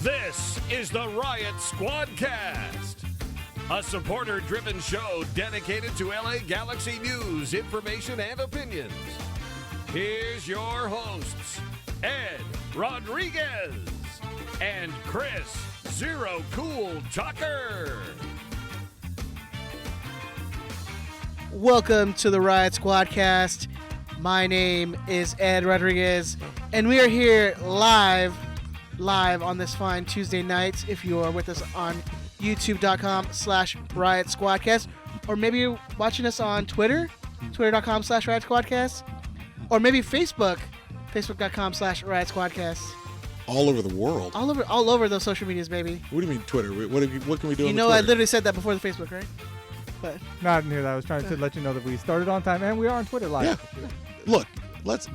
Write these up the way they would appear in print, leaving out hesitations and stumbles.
This is the Riot Squadcast, a supporter-driven show dedicated to LA Galaxy news, information, and opinions. Here's your hosts, Ed Rodriguez and Chris Zero Cool Tucker. Welcome to the Riot Squadcast. My name is Ed Rodriguez, and we are here live on this fine Tuesday night. If you are with us on youtube.com/Riot Squadcast, or maybe you're watching us on Twitter, twitter.com/Riot Squadcast, or maybe facebook.com/Riot Squadcast. All over the world. All over those social medias, baby. What do you mean Twitter? What can we do on Twitter? I literally said that before the Facebook, right? But No, I didn't hear that. I was trying to let you know that we started on time and we are on Twitter live. Yeah. Look,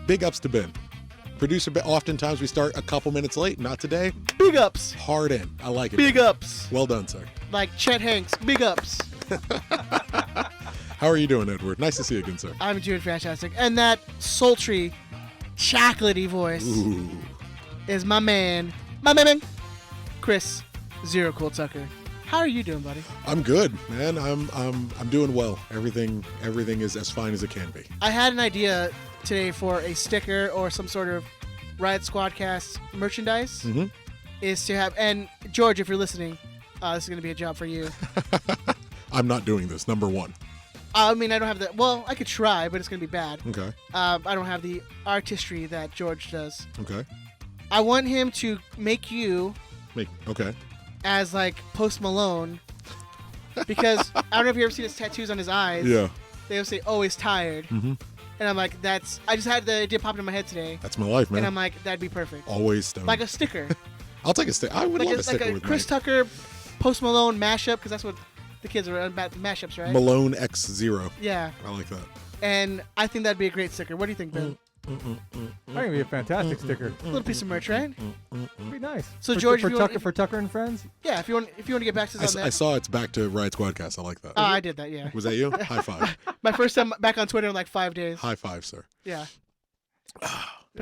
big ups to Ben. Producer Ben, oftentimes we start a couple minutes late. Not today. big ups. Hard in. I like it. Big Ben. ups. Well done, sir. Like Chet Hanks. Big ups. How are you doing, Edward? Nice to see you again, sir. I'm doing fantastic. And that sultry, chocolatey voice Ooh. is my man, Chris Zero Cool Tucker. How are you doing, buddy? I'm good, man. I'm doing well. Everything is as fine as it can be. I had an idea today for a sticker or some sort of Riot Squadcast merchandise. Mm-hmm. Is to have, and George, if you're listening, this is going to be a job for you. I'm not doing this. Number one. I mean, I don't have the. Well, I could try, but it's going to be bad. Okay. I don't have the artistry that George does. Okay. I want him to make you Okay. as like Post Malone, because I don't know if you ever seen his tattoos on his eyes. Yeah. They'll say always tired. Mm-hmm. And I'm like, I just had the idea pop into my head today. That's my life, man. And I'm like, that'd be perfect. Always stoned. Like a sticker. I'll take a sticker. I would love a sticker like a with Chris me. Tucker Post Malone mashup, because that's what the kids are about, mashups, right? Malone X0. Yeah. I like that. And I think that'd be a great sticker. What do you think, Ben? That's going to be a fantastic sticker. A little piece of merch, right? It'd be nice. So, for, George, for if you want- Tucker, for Tucker and Friends? Yeah, if you want to get back to us on I that. saw it's back to Riot Squadcast. I like that. I did that, yeah. Was that you? High five. My first time back on Twitter in like 5 days. High five, sir. Yeah. But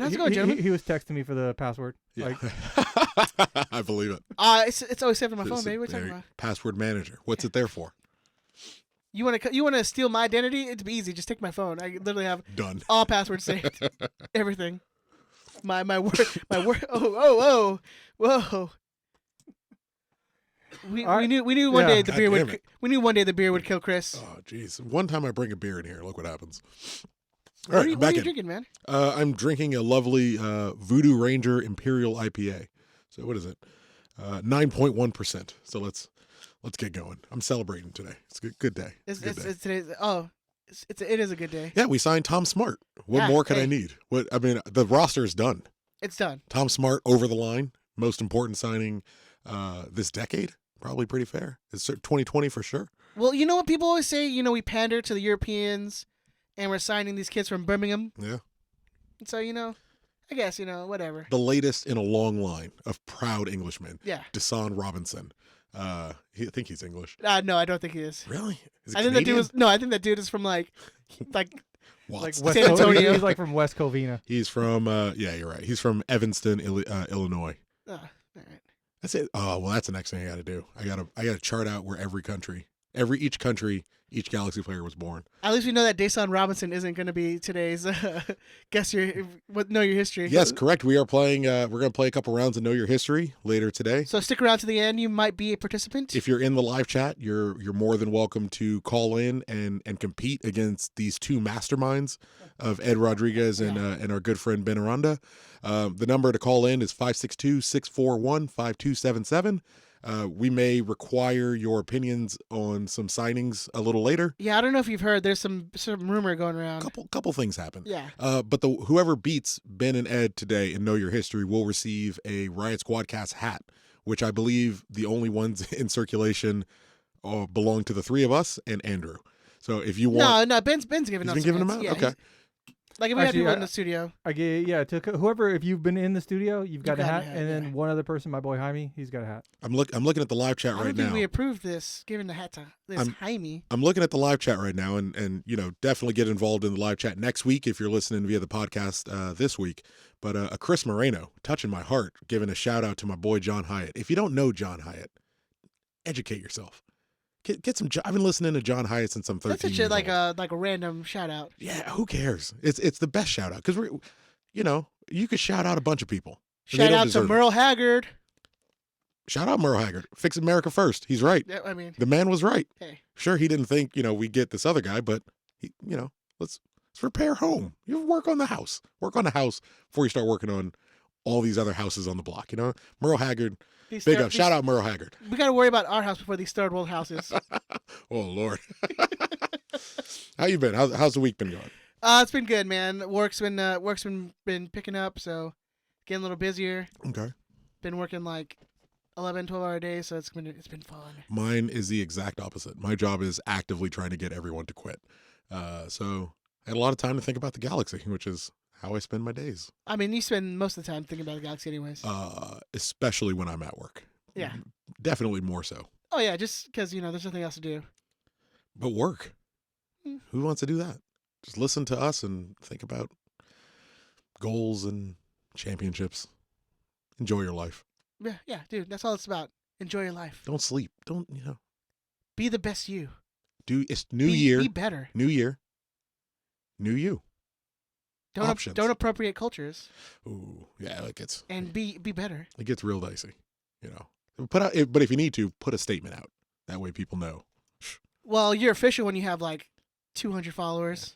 how's it going, gentlemen? He was texting me for the password. Yeah. Like, I believe it. It's always saved on my phone, baby. What are you talking There- about? Password manager. What's it there for? You want to steal my identity? It'd be easy. Just take my phone. I literally have Done. all passwords saved. Everything. My word. Oh. Whoa. We knew one day the God beer damn would. it. We knew one day the beer would kill Chris. Oh, jeez. One time I bring a beer in here. Look what happens. All What right, are you back in. drinking, man? I'm drinking a lovely Voodoo Ranger Imperial IPA. So what is it? 9.1%. So let's get going. I'm celebrating today. It's a good day. It's Good day. today's. Oh, it is a good day. Yeah, we signed Tom Smart. What Yeah, more could hey. I need? The roster is done. It's done. Tom Smart over the line. Most important signing this decade. Probably pretty fair. It's 2020 for sure. Well, you know what people always say? You know, we pander to the Europeans, and we're signing these kids from Birmingham. Yeah. So I guess whatever. The latest in a long line of proud Englishmen. Yeah. Deshaun Robinson. I think he's English. No, I don't think he is. Really? Is it I think that dude Canadian? was no. I think that dude is from like like Watts. West San Antonio. He's like from West Covina. He's from yeah, you're right. He's from Evanston, Illinois. Oh, all right. That's it. Oh, well, that's the next thing I got to do. I got to chart out where each country, each Galaxy player was born. At least we know that Deshaun Robinson isn't going to be today's Know Your History. Yes, correct. We are playing. We're going to play a couple rounds of Know Your History later today. So stick around to the end. You might be a participant. If you're in the live chat, you're more than welcome to call in and compete against these two masterminds of Ed Rodriguez and our good friend Ben Aranda. The number to call in is 562-641-5277. We may require your opinions on some signings a little later. Yeah, I don't know if you've heard. There's some rumor going around. Couple things happen. Yeah. But whoever beats Ben and Ed today and Know Your History will receive a Riot Squadcast hat, which I believe the only ones in circulation belong to the three of us and Andrew. So if you want, No, Ben's giving he's us been giving them hats. out. Yeah, Okay. Like if we had Actually, people in the studio. I get to whoever. If you've been in the studio, you've got a got hat, a hat, and yeah. then one other person, my boy Jaime, he's got a hat. I'm looking at the live chat I right don't think now. we approved this, giving the hat to this Jaime. I'm looking at the live chat right now, and definitely get involved in the live chat next week if you're listening via the podcast this week. But a Chris Moreno touching my heart, giving a shout out to my boy John Hyatt. If you don't know John Hyatt, educate yourself. Get some. I've been listening to John Hyatt since I'm 13. That's such years like old. a random shout out. Yeah, who cares? It's the best shout out because you could shout out a bunch of people. and they Shout don't out to deserve it. Merle Haggard. Shout out Merle Haggard. Fix America first. He's right. Yeah, I mean, The man was right. hey, Sure, he didn't think we get this other guy, but let's repair home. You work on the house. Work on the house before you start working on all these other houses on the block. Merle Haggard. Big up. Shout out Merle Haggard. We got to worry about our house before these third world houses. Oh Lord. How you been? How's the week been going? It's been good, man. Work's been picking up, so getting a little busier. Okay. Been working like 11, 12-hour days, so it's been fun. Mine is the exact opposite. My job is actively trying to get everyone to quit. So I had a lot of time to think about the galaxy, which is how I spend my days. I mean, you spend most of the time thinking about the galaxy anyways. Especially when I'm at work. Yeah. Definitely more so. Oh, yeah, just because, there's nothing else to do. But work. Hmm. Who wants to do that? Just listen to us and think about goals and championships. Enjoy your life. Yeah, dude, that's all it's about. Enjoy your life. Don't sleep. Don't, Be the best you. It's new year. Be better. New year. New you. Options. Don't appropriate cultures. Ooh, yeah, And be better. it gets real dicey, but if you need to, put a statement out. That way people know. Well, you're official when you have like 200 followers.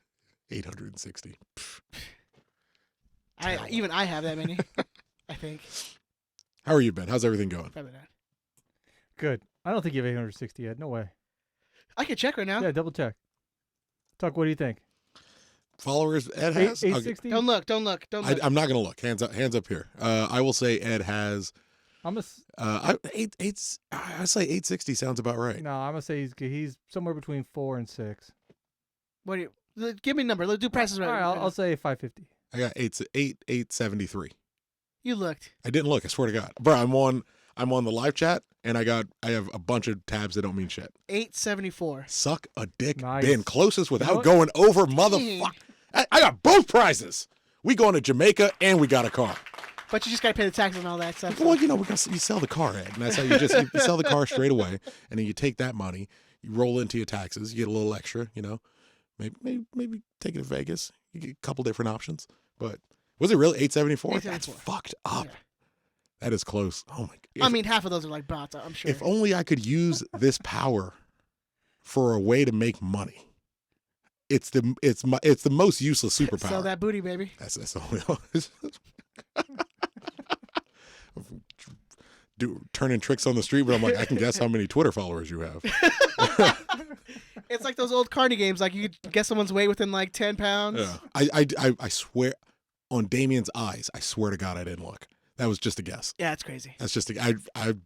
860. I have that many. I think. How are you, Ben? How's everything going? Probably not. Good. I don't think you have 860 yet. No way. I can check right now. Yeah, double check. Tuck, what do you think? Followers, Ed has. 860? Don't look. I'm I'm not gonna look. Hands up here. I will say Ed has. I'm I say 860 sounds about right. No, I'm gonna say he's somewhere between 4 and 6. What do you? Give me a number. Let's do prices right. All right, I'll say 550. I got 873. You looked. I didn't look. I swear to God, bro. I'm on the live chat, and I have a bunch of tabs that don't mean shit. 874. Suck a dick, Nice. Ben. Closest without what? going over, motherfucker. I got both prizes. We going to Jamaica, and we got a car. But you just gotta pay the taxes and all that stuff. Well, you sell the car, Ed, and that's how you sell the car straight away, and then you take that money, you roll into your taxes, you get a little extra, maybe take it to Vegas. You get a couple different options. But was it really 874? 874. That's fucked up. Yeah. That is close. Oh my God. I mean, half of those are like bots. I'm sure. If only I could use this power for a way to make money. It's the most useless superpower. Sell that booty, baby. That's only turning tricks on the street, but I'm like, I can guess how many Twitter followers you have. It's like those old carny games. Like you could guess someone's weight within like 10 pounds. Yeah. I swear on Damien's eyes, I swear to God I didn't look. That was just a guess. Yeah, it's crazy. That's just I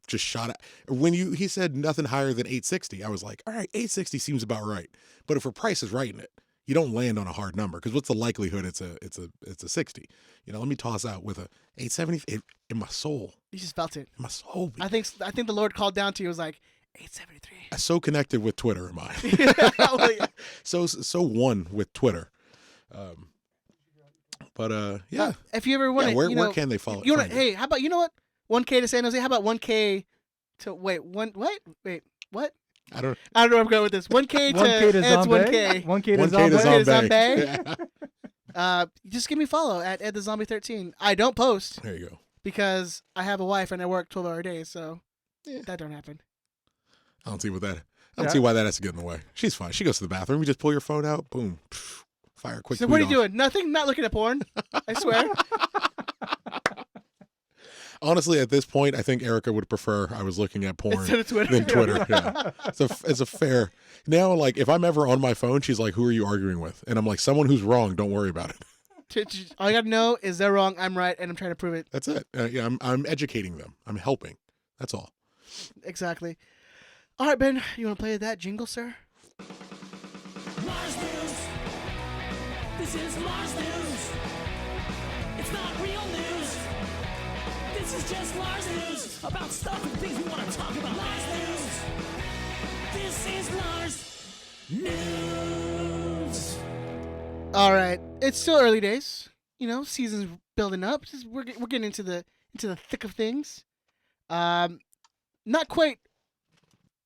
just shot it. When he said nothing higher than 860, I was like, all right, 860 seems about right. But if her price is right in it, you don't land on a hard number because what's the likelihood it's a 60? Let me toss out with a 870 in my soul. You just felt it. In my soul. I think the Lord called down to you. Was like 873. I'm so connected with Twitter, am I? Well, yeah. So one with Twitter. Yeah. If you ever want to, where can they follow? You hey, how about 1K to San Jose? How about 1K to what? I don't know where I'm going with this. 1K to Ed's 1K. 1K to 1K to Zombie. Zombie. Just give me a follow at Ed the Zombie 13. I don't post There you go. because I have a wife and I work 12-hour days, so that don't happen. I don't see why that has to get in the way. She's fine. She goes to the bathroom. You just pull your phone out. Boom. Fire a quick. So what are you doing? Nothing. Not looking at porn. I swear. Honestly, at this point, I think Erica would prefer I was looking at porn Instead of Twitter. than Twitter. Yeah. It's a fair. Now, like, if I'm ever on my phone, she's like, who are you arguing with? And I'm like, someone who's wrong. Don't worry about it. All you got to know is they're wrong, I'm right, and I'm trying to prove it. That's it. Yeah, I'm educating them. I'm helping. That's all. Exactly. All right, Ben, you want to play that jingle, sir? Marshmallows, This is Lars News. It's not real news. This is just Lars News about stuff and things we want to talk about. Lars News. This is Lars News. All right, it's still early days. You know, season's building up. We're getting into the thick of things. Not quite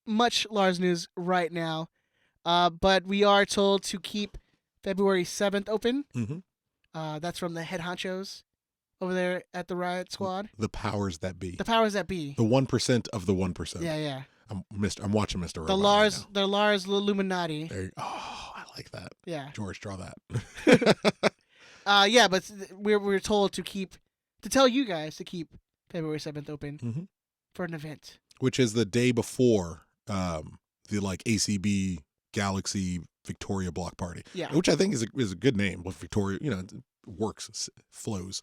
much Lars news right now, but we are told to keep February 7th open. Mm-hmm. That's from the head honchos over there at the Riot Squad. The powers that be. The powers that be. The 1% of the 1%. Yeah. I'm watching Mr. Robot The Lars, right now. the Lars Illuminati. Oh, I like that. Yeah. George, draw that. Yeah, but we're told to tell you guys to keep February 7th open for an event. Which is the day before the like ACB Galaxy Victoria block party. Yeah. Which I think is a good name. With Victoria, you know, it works, flows.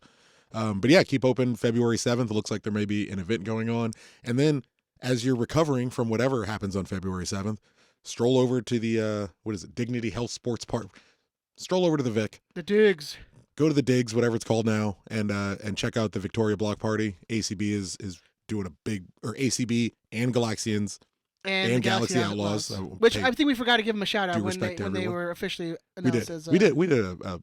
But yeah, keep open February 7th. It looks like there may be an event going on. And then as you're recovering from whatever happens on February 7th, stroll over to the, Dignity Health Sports Park. Stroll over to the Vic. The Digs. Go to the Digs, whatever it's called now, and check out the Victoria block party. ACB is doing a big, or ACB and Galaxians and the Galaxy Outlaws. Which I think we forgot to give them a shout out when respect to they everyone. were officially we announced did. as. We did a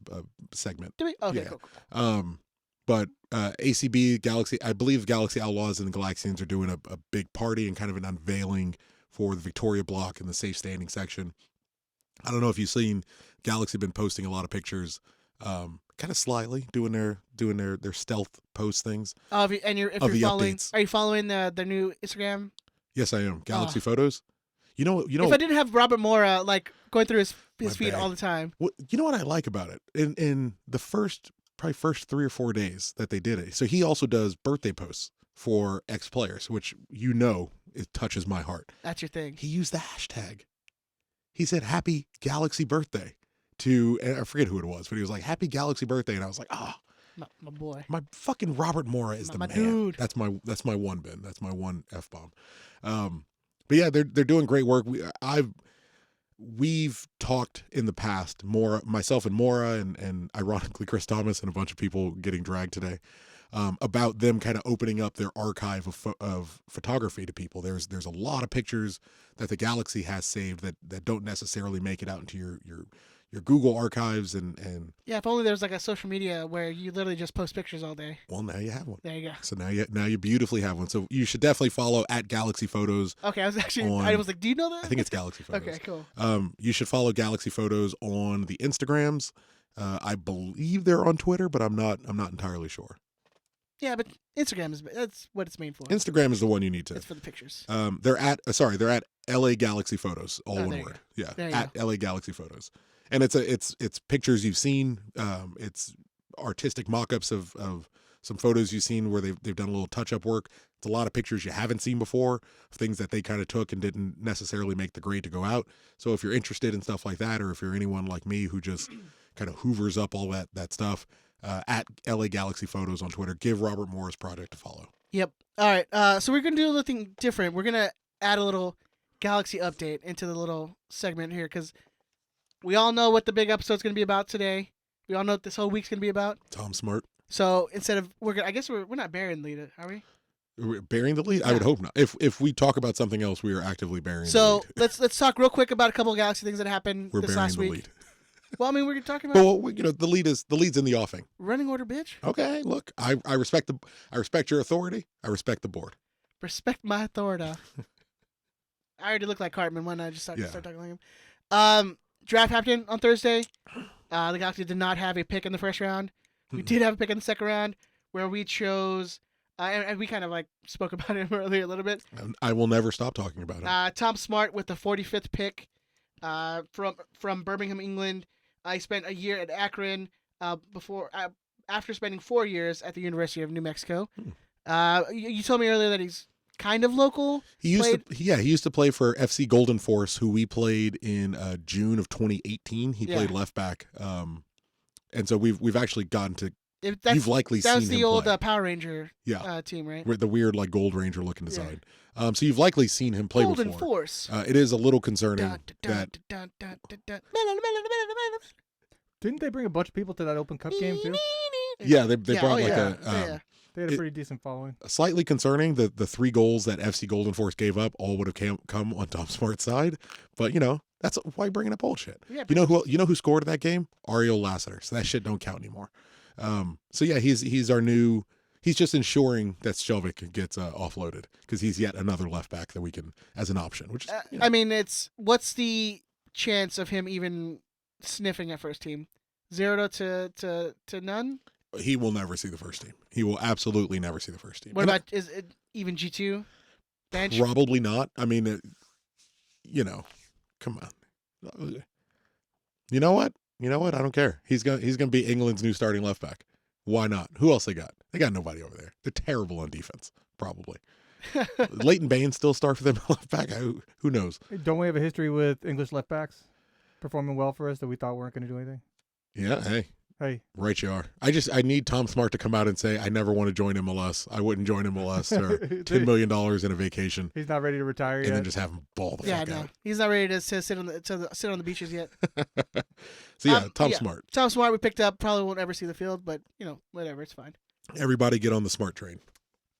segment. Did we? Okay, Yeah. cool. But ACB, Galaxy, I believe Galaxy Outlaws and the Galaxians are doing a big party and kind of an unveiling for the Victoria block in the safe standing section. I don't know if you've seen Galaxy been posting a lot of pictures, kind of slyly doing their stealth post things. Oh, if you're following, updates. are you following their new Instagram? Yes, I am. Galaxy Photos. You know. If I didn't have Robert Mora going through his feed bad. all the time. You know what I like about it? In the first 3 or 4 days that they did it. So he also does birthday posts for ex-players, which it touches my heart. That's your thing. He used the hashtag. He said, "Happy Galaxy birthday" and I forget who it was, but he was like, "Happy Galaxy birthday." And I was like, my boy. my fucking Robert Mora is My the man. dude. That's my one, Ben. That's my one F-bomb. But yeah, they're doing great work. We've talked in the past, myself and Mora and ironically Chris Thomas and a bunch of people getting dragged today, about them kind of opening up their archive of photography to people. There's a lot of pictures that the Galaxy has saved that don't necessarily make it out into your Google archives and Yeah, if only there was like a social media where you literally just post pictures all day. well, now you have one. There you go. So now you beautifully have one. So you should definitely follow at Galaxy Photos. Okay, I was like, do you know that? I think it's Galaxy Photos. Okay, cool. You should follow Galaxy Photos on the Instagrams. I believe they're on Twitter, but I'm not entirely sure. Yeah, but Instagram that's what it's made for. Instagram is the one you need to. It's for the pictures. They're at LA Galaxy Photos, all there one you word. go. Yeah, There you at LA Galaxy Photos, and it's pictures you've seen. It's artistic mock-ups of some photos you've seen where they've done a little touch-up work. It's a lot of pictures you haven't seen before, of things that they kind of took and didn't necessarily make the grade to go out. So if you're interested in stuff like that, or if you're anyone like me who just kind of hoovers up all that stuff, at LA Galaxy Photos on Twitter, give Robert Moore's project a follow. Yep. All right. So we're gonna do a little thing different. We're gonna add a little Galaxy update into the little segment here because we all know what the big episode's gonna be about today. We all know what this whole week's gonna be about. Tom Smart. So instead of we're not burying the lead, are we? We're bearing the lead? Yeah. I would hope not. If we talk about something else, we are actively bearing the lead. So let's talk real quick about a couple of Galaxy things that happened We're this bearing last the week. lead. Well, I mean, we're talking about Well, the lead's in the offing. running order, bitch. Okay, look, I respect your authority. I respect the board. Respect my authority. I already look like Cartman when I just start talking like him. Draft happened on Thursday. The Galaxy did not have a pick in the first round. We did have a pick in the second round where we chose, and we kind of like spoke about him earlier a little bit. I will never stop talking about him. Tom Smart with the 45th pick from Birmingham, England. I spent a year at Akron after spending 4 years at the University of New Mexico. You told me earlier that he's kind of local. He used to play for FC Golden Force, who we played in June of 2018. He played left back, and so we've actually gotten to. You've likely seen him play. That was the old Power Ranger team, right? The weird like Gold Ranger looking design. So you've likely seen him play Golden before. Force. It is a little concerning that Didn't they bring a bunch of people to that Open Cup game too? Yeah, they brought like yeah. a They had a pretty decent following. slightly concerning that the 3 goals that FC Golden Force gave up all would have come on Tom Smart's side, but that's why bringing up old shit. Yeah, You know who scored in that game? Ariel Lassiter. So that shit don't count anymore. So yeah, he's our new. He's just ensuring that Shelvick gets offloaded because he's yet another left back that we can as an option. Which is, I mean, what's the chance of him even sniffing at first team? 0 to none. he will never see the first team. He will absolutely never see the first team. What about is it even G2 bench? Probably not. I mean, come on. You know what? I don't care. He's gonna be England's new starting left back. Why not? Who else they got? They got nobody over there. They're terrible on defense. Probably. Leighton Baines still start for them left back. Who knows? Don't we have a history with English left backs performing well for us that we thought weren't going to do anything? Yeah. Hey. Right you are. I need Tom Smart to come out and say, I never want to join MLS. I wouldn't join MLS or $10 million in a vacation. He's not ready to retire yet. And then just have him ball the fuck out. He's not ready to sit on the beaches yet. So yeah, Tom Smart. Tom Smart we picked up. Probably won't ever see the field, but whatever, it's fine. Everybody get on the Smart train.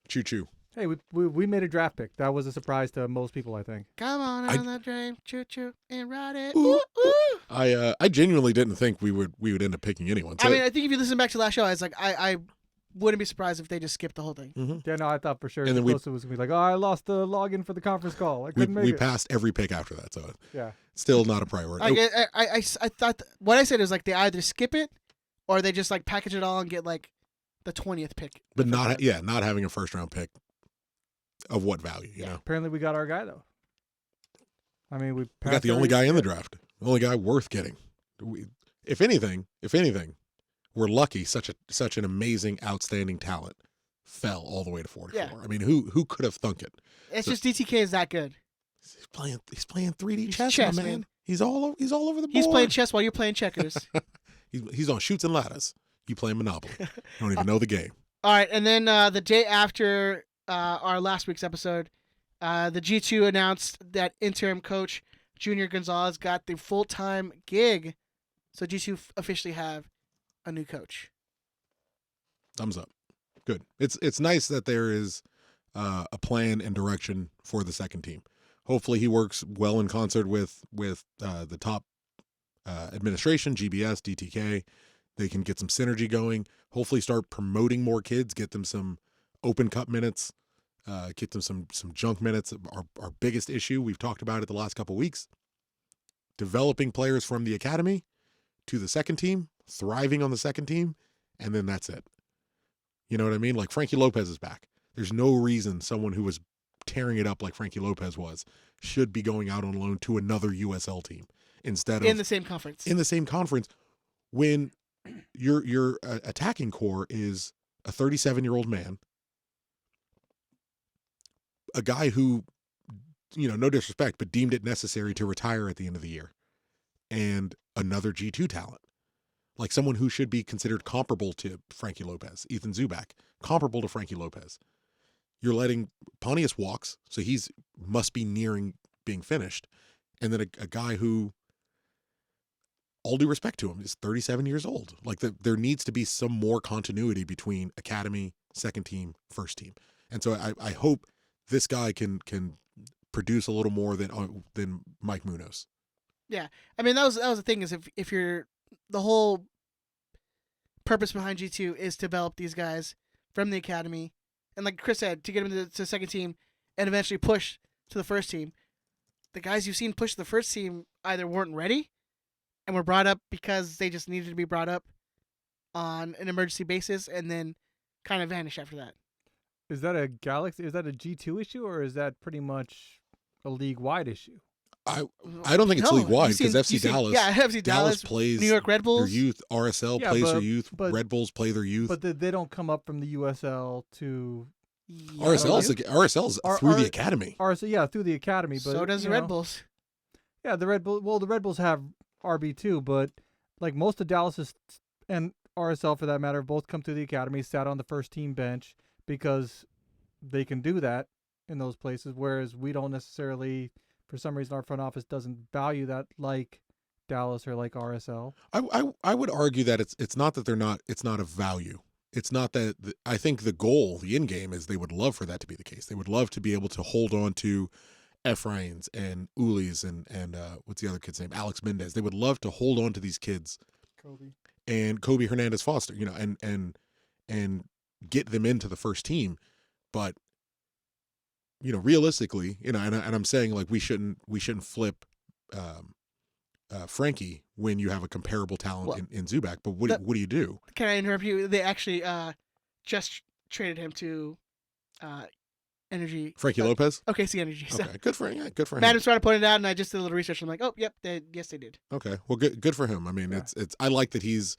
Choo choo. Hey, we made a draft pick. That was a surprise to most people, I think. Come on the train, choo choo, and ride it. Ooh, Ooh, ooh. I genuinely didn't think we would end up picking anyone. So, I mean, I think if you listen back to last show, I was like, I wouldn't be surprised if they just skipped the whole thing. mm-hmm. Yeah, no, I thought for sure And then was going to be like, I lost the login for the conference call. I couldn't make we it. passed every pick after that, so Yeah. still not a priority. I thought what I said is like they either skip it or they just like package it all and get like the 20th pick. But not having a first round pick of what value, you know? Apparently we got our guy, though. I mean, we got the only guy in the draft. The only guy worth getting. If anything, we're lucky such an amazing, outstanding talent fell all the way to 44. Yeah. I mean, who could have thunk it? It's just DTK is that good. He's playing 3D chess, chess, my man. man. He's all over the board. He's playing chess while you're playing checkers. he's on shoots and ladders. You playing Monopoly. You don't even know the game. All right, and then the day after our last week's episode, the G2 announced that interim coach Junior Gonzalez got the full-time gig. So G2 officially have a new coach. Thumbs up. Good. It's nice that there is a plan and direction for the second team. Hopefully he works well in concert with the top administration, GBS, DTK. They can get some synergy going. Hopefully start promoting more kids, get them some Open Cup minutes, get them some junk minutes. Our biggest issue, we've talked about it the last couple of weeks, developing players from the academy to the second team, thriving on the second team, and then that's it. You know what I mean? Like Frankie Lopez is back. There's no reason someone who was tearing it up like Frankie Lopez was should be going out on loan to another USL team instead of in the same conference. In the same conference, when your attacking core is a 37-year-old man, a guy who, no disrespect, but deemed it necessary to retire at the end of the year, and another G2 talent, like someone who should be considered comparable to Frankie Lopez, Ethan Zubak, comparable to Frankie Lopez. You're letting Pontius walks, so he's must be nearing being finished, and then a guy who, all due respect to him, is 37 years old. Like there needs to be some more continuity between academy, second team, first team, and so I hope this guy can produce a little more than Mike Munoz. Yeah, I mean that was the thing is if you're the whole purpose behind G2 is to develop these guys from the academy, and like Chris said, to get them to the second team and eventually push to the first team. The guys you've seen push to the first team either weren't ready and were brought up because they just needed to be brought up on an emergency basis and then kind of vanish after that. Is that a Galaxy? Is that a G2 issue, or is that pretty much a league-wide issue? I don't think it's league-wide because FC Dallas. Yeah, FC Dallas plays New York Red Bulls. Their youth. RSL plays their youth. Red Bulls play their youth. But they don't come up from the USL to... RSL's through the academy. RSL, through the academy. But so does the Red Bulls. Yeah, the Red Bulls have RB2, but like most of Dallas and RSL for that matter both come through the academy, sat on the first team bench because they can do that in those places, whereas we don't necessarily, for some reason our front office doesn't value that like Dallas or like RSL. I would argue that it's not that it's not a value. It's not that I think the goal, the end game, is they would love for that to be the case. They would love to be able to hold on to Efrains and Ulis and what's the other kid's name? Alex Mendez. They would love to hold on to these kids. Kobe Hernandez Foster, and get them into the first team. But realistically, and I'm saying like we shouldn't flip Frankie when you have a comparable talent in Zubac. But what do you do? Can I interrupt you? They actually just traded him to Energy. Frankie Lopez? OKC Energy. So. Okay, good for him. Yeah, good for him. Madam started pointing it out, and I just did a little research. I'm like, oh, yep, yes, they did. Okay, well, good for him. I mean, it's I like that he's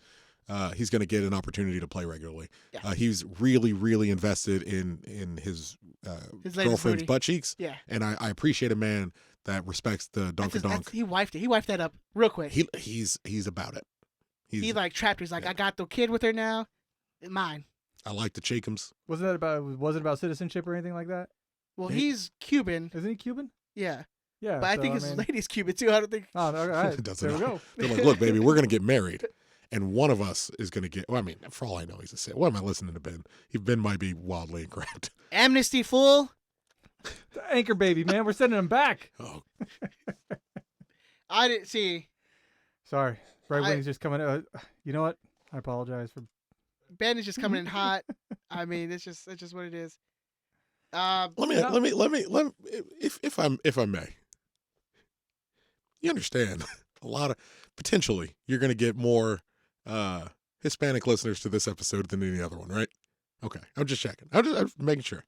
going to get an opportunity to play regularly. Yeah. He's really, really invested in his girlfriend's butt cheeks. Yeah. And I appreciate a man that respects the donk. He wifed it. He wifed that up real quick. He's about it. He like trapped her. He's like, I got the kid with her now. Mine. I like the Chakums. Wasn't it about citizenship or anything like that? Well, he's Cuban. Isn't he Cuban? Yeah. Yeah. But I think his lady's Cuban too. I don't think. Oh, all right. It doesn't there we go. They're like, look, baby, we're going to get married. And one of us is going to get, well, I mean, for all I know, he's a Sith. What am I listening to Ben? Ben might be wildly incorrect. Amnesty, fool. The anchor baby, man. We're sending him back. Oh. I didn't see. Sorry. Right when he's just coming you know what? I apologize for. Ben is just coming in hot. I mean, it's just what it is. Let me, if I may, you understand a lot of, potentially you're going to get more Hispanic listeners to this episode than any other one, right? Okay. I'm just checking. I'm making sure.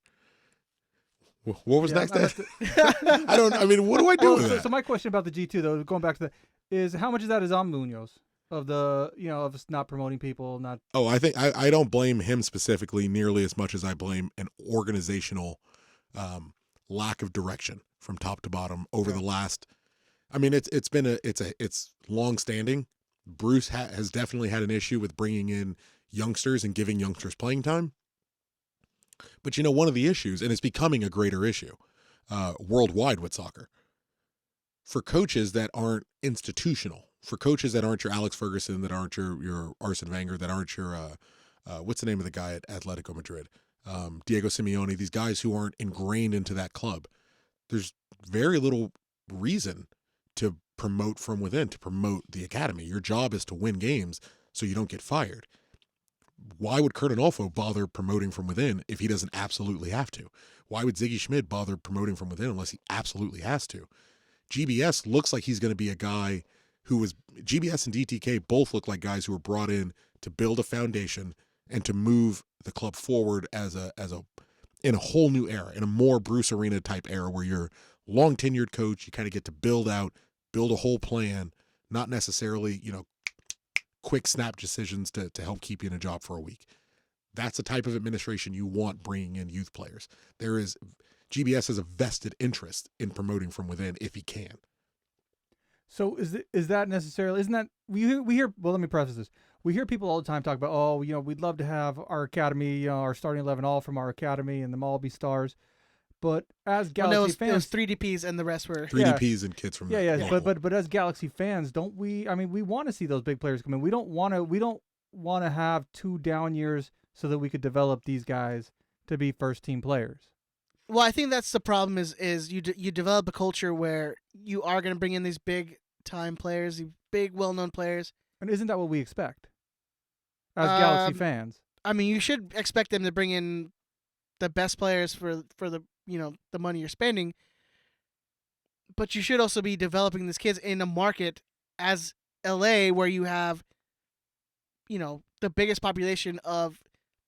What was next? What do I do with that? So my question about the G2 though, going back to that, is how much of that is on Munoz? Of the, of not promoting people, not. Oh, I think I don't blame him specifically nearly as much as I blame an organizational lack of direction from top to bottom over the last. I mean, it's long standing. Bruce has definitely had an issue with bringing in youngsters and giving youngsters playing time. But one of the issues, and it's becoming a greater issue worldwide with soccer, for coaches that aren't institutional. For coaches that aren't your Alex Ferguson, that aren't your Arsene Wenger, that aren't your what's the name of the guy at Atletico Madrid, Diego Simeone, these guys who aren't ingrained into that club, there's very little reason to promote from within, to promote the academy. Your job is to win games so you don't get fired. Why would Kurt Anolfo bother promoting from within if he doesn't absolutely have to? Why would Ziggy Schmid bother promoting from within unless he absolutely has to? GBS looks like he's going to be a guy GBS and DTK both look like guys who were brought in to build a foundation and to move the club forward in a whole new era, in a more Bruce Arena type era where you're long tenured coach, you kind of get to build a whole plan, not necessarily, quick snap decisions to help keep you in a job for a week. That's the type of administration you want bringing in youth players. GBS has a vested interest in promoting from within if he can. So is that necessarily, isn't that, we hear, well, let me preface this. We hear people all the time talk about, we'd love to have our academy, our starting 11 all from our academy and them all be stars. But as Galaxy fans. It was 3 DPs and the rest were. 3 DPs and kids from. Yeah. But as Galaxy fans, don't we, we want to see those big players come in. We don't want to have 2 down years so that we could develop these guys to be first team players. Well, I think that's the problem is you develop a culture where you are going to bring in these big time players, these big well-known players. And isn't that what we expect as Galaxy fans? I mean, you should expect them to bring in the best players for the the money you're spending. But you should also be developing these kids in a market as LA where you have the biggest population of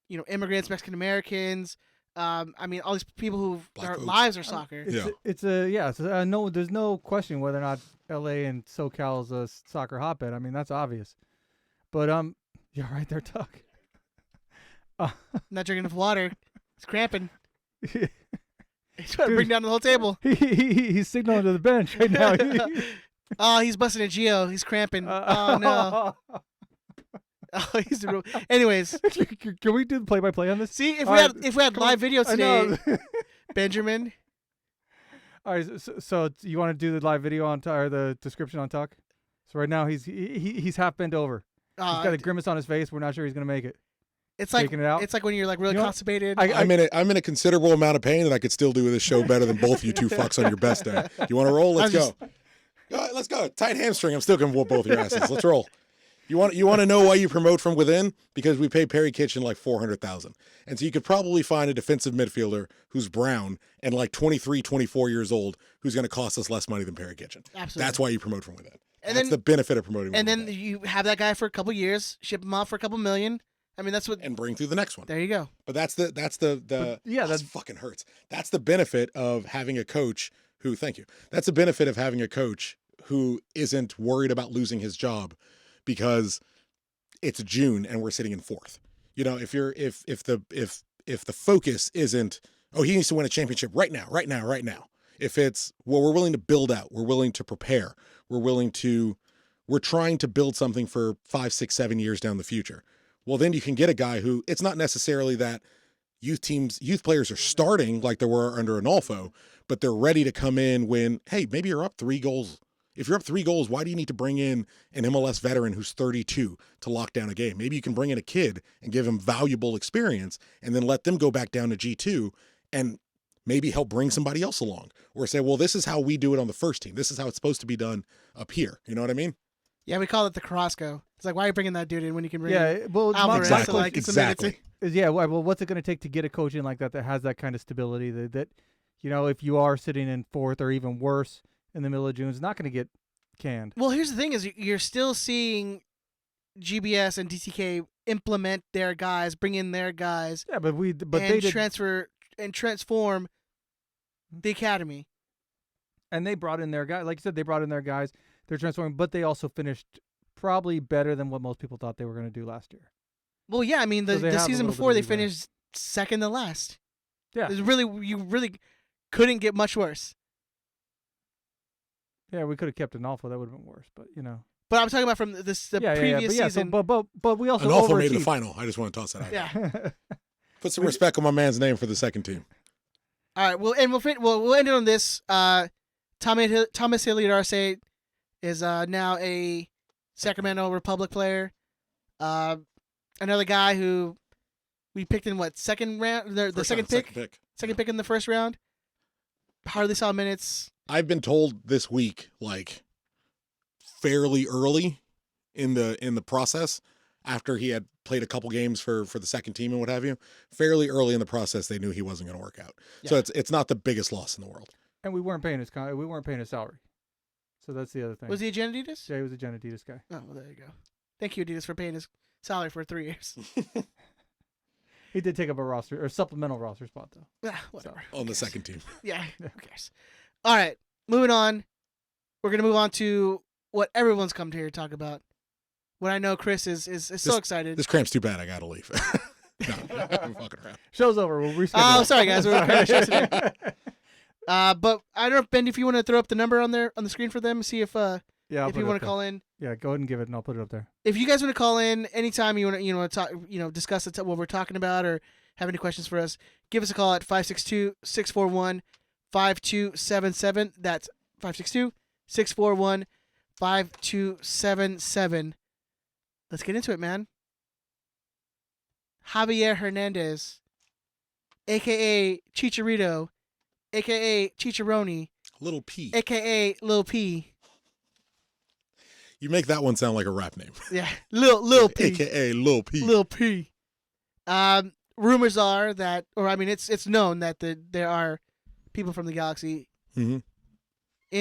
immigrants, Mexican Americans. All these people who their lives are soccer. There's no question whether or not LA and SoCal is a soccer hotbed. That's obvious. But you're right there, Tuck. Not drinking enough water. It's cramping. He's trying to bring down the whole table. He's signaling to the bench right now. Oh, he's busting a Geo. He's cramping. Oh no. Oh, he's the real. Anyways, can we do the play-by-play on this? See, if we had live video today, Benjamin. All right, so you want to do the live video or the description on Tuck? So right now he's half bent over. He's got a grimace on his face. We're not sure he's going to make it. It's like Taking it out. It's like when you're like really constipated. I'm in a considerable amount of pain, and I could still do this show better than both you two fucks on your best day. You want to roll? Let's go. All right, let's go. Tight hamstring. I'm still gonna whoop both your asses. Let's roll. You want to know why you promote from within? Because we pay Perry Kitchen like $400,000, and so you could probably find a defensive midfielder who's brown and like 23, 24 years old who's going to cost us less money than Perry Kitchen. Absolutely. That's why you promote from within. And that's then, the benefit of promoting. And from then within. you have that guy for a couple years, ship him off for a couple million. I mean, that's what. And bring through the next one. There you go. But that fucking hurts. That's the benefit of having a coach who. Thank you. That's the benefit of having a coach who isn't worried about losing his job because it's June and we're sitting in fourth. You know, if the focus isn't, oh, he needs to win a championship right now. If it's, well, we're willing to build out, we're willing to prepare, we're trying to build something for 5, 6, 7 years down the future. Well, then you can get a guy who, it's not necessarily that youth players are starting like they were under Anolfo, but they're ready to come in when, hey, maybe you're up 3 goals. If you're up 3 goals, why do you need to bring in an MLS veteran who's 32 to lock down a game? Maybe you can bring in a kid and give him valuable experience and then let them go back down to G2 and maybe help bring somebody else along. Or say, well, this is how we do it on the first team. This is how it's supposed to be done up here. You know what I mean? Yeah, we call it the Carrasco. It's like, why are you bringing that dude in when you can bring in well, Alvarez? Exactly. Well, what's it going to take to get a coach in like that has that kind of stability that you know, if you are sitting in fourth or even worse in the middle of June, it's not going to get canned. Well, here's the thing: is you're still seeing GBS and DTK implement their guys, bring in their guys, they did transfer and transform the academy. And they brought in their guys. Like you said, they brought in their guys. They're transforming, but they also finished probably better than what most people thought they were going to do last year. Well, yeah, I mean, the season before they finished second to last. Yeah, you really couldn't get much worse. Yeah, we could have kept Anolfo. That would have been worse, but you know. But I'm talking about from the previous season. But we also Anolfo made the final. I just want to toss that out. Yeah. Put some respect on my man's name for the second team. All right, we'll end it on this. Thomas Hilliard Arce is now a Sacramento Republic player. Another guy who we picked in second round? The second pick? Second pick in the first round. Hardly saw minutes. I've been told this week, like fairly early in the process, after he had played a couple games for the second team and what have you, fairly early in the process, they knew he wasn't going to work out. Yeah. So it's not the biggest loss in the world. And we weren't paying his salary. So that's the other thing. Was he a Gen Adidas? Yeah, he was a Gen Adidas guy. Oh, well, there you go. Thank you, Adidas, for paying his salary for 3 years. He did take up a roster or supplemental roster spot though. Whatever. On the second team. Yeah, who cares? All right, moving on. We're gonna move on to what everyone's come here to talk about. What I know Chris is so excited. This cramp's too bad. I gotta leave. No, I'm fucking around. Show's over. We'll reschedule. Oh, sorry guys. We're kind of stressing it. But I don't know, Ben, if you want to throw up the number on the screen for them, see if if you want to call in. Yeah, go ahead and give it, and I'll put it up there. If you guys want to call in anytime you want to talk, discuss what we're talking about or have any questions for us, give us a call at 562-641-5277. That's 562-641-5277. Let's get into it, man. Javier Hernandez, a.k.a. Chicharito, a.k.a. Chicharoni, Little P, a.k.a. Lil P. You make that one sound like a rap name. Yeah, Lil P, a.k.a. Lil P. Lil P. Rumors are that, it's known that there are people from the Galaxy in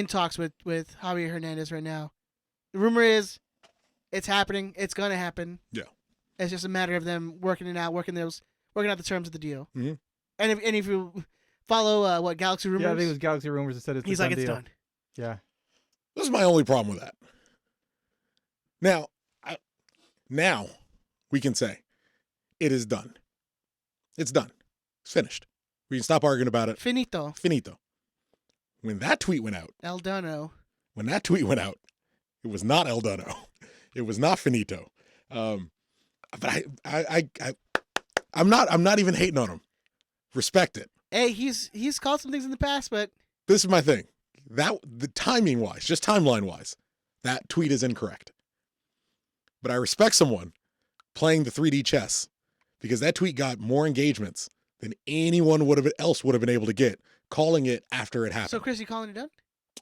talks with Javier Hernandez right now. The rumor is it's happening. It's going to happen. Yeah. It's just a matter of them working out the terms of the deal. Mm-hmm. And if you follow what Galaxy Rumors, yeah, I think it was Galaxy Rumors that said it's. He's like, it's deal. done. Yeah. This is my only problem with that. Now we can say it is done. It's done. It's finished. We can stop arguing about it. Finito. When that tweet went out, El Dono. When that tweet went out, it was not El Dono. It was not finito. But I'm not even hating on him. Respect it. Hey, he's called some things in the past, but This is my thing. That the timing wise, just timeline wise, That tweet is incorrect. But I respect someone playing the 3D chess because that tweet got more engagements than anyone else would have been able to get calling it after it happened. So, Chris, you calling it done?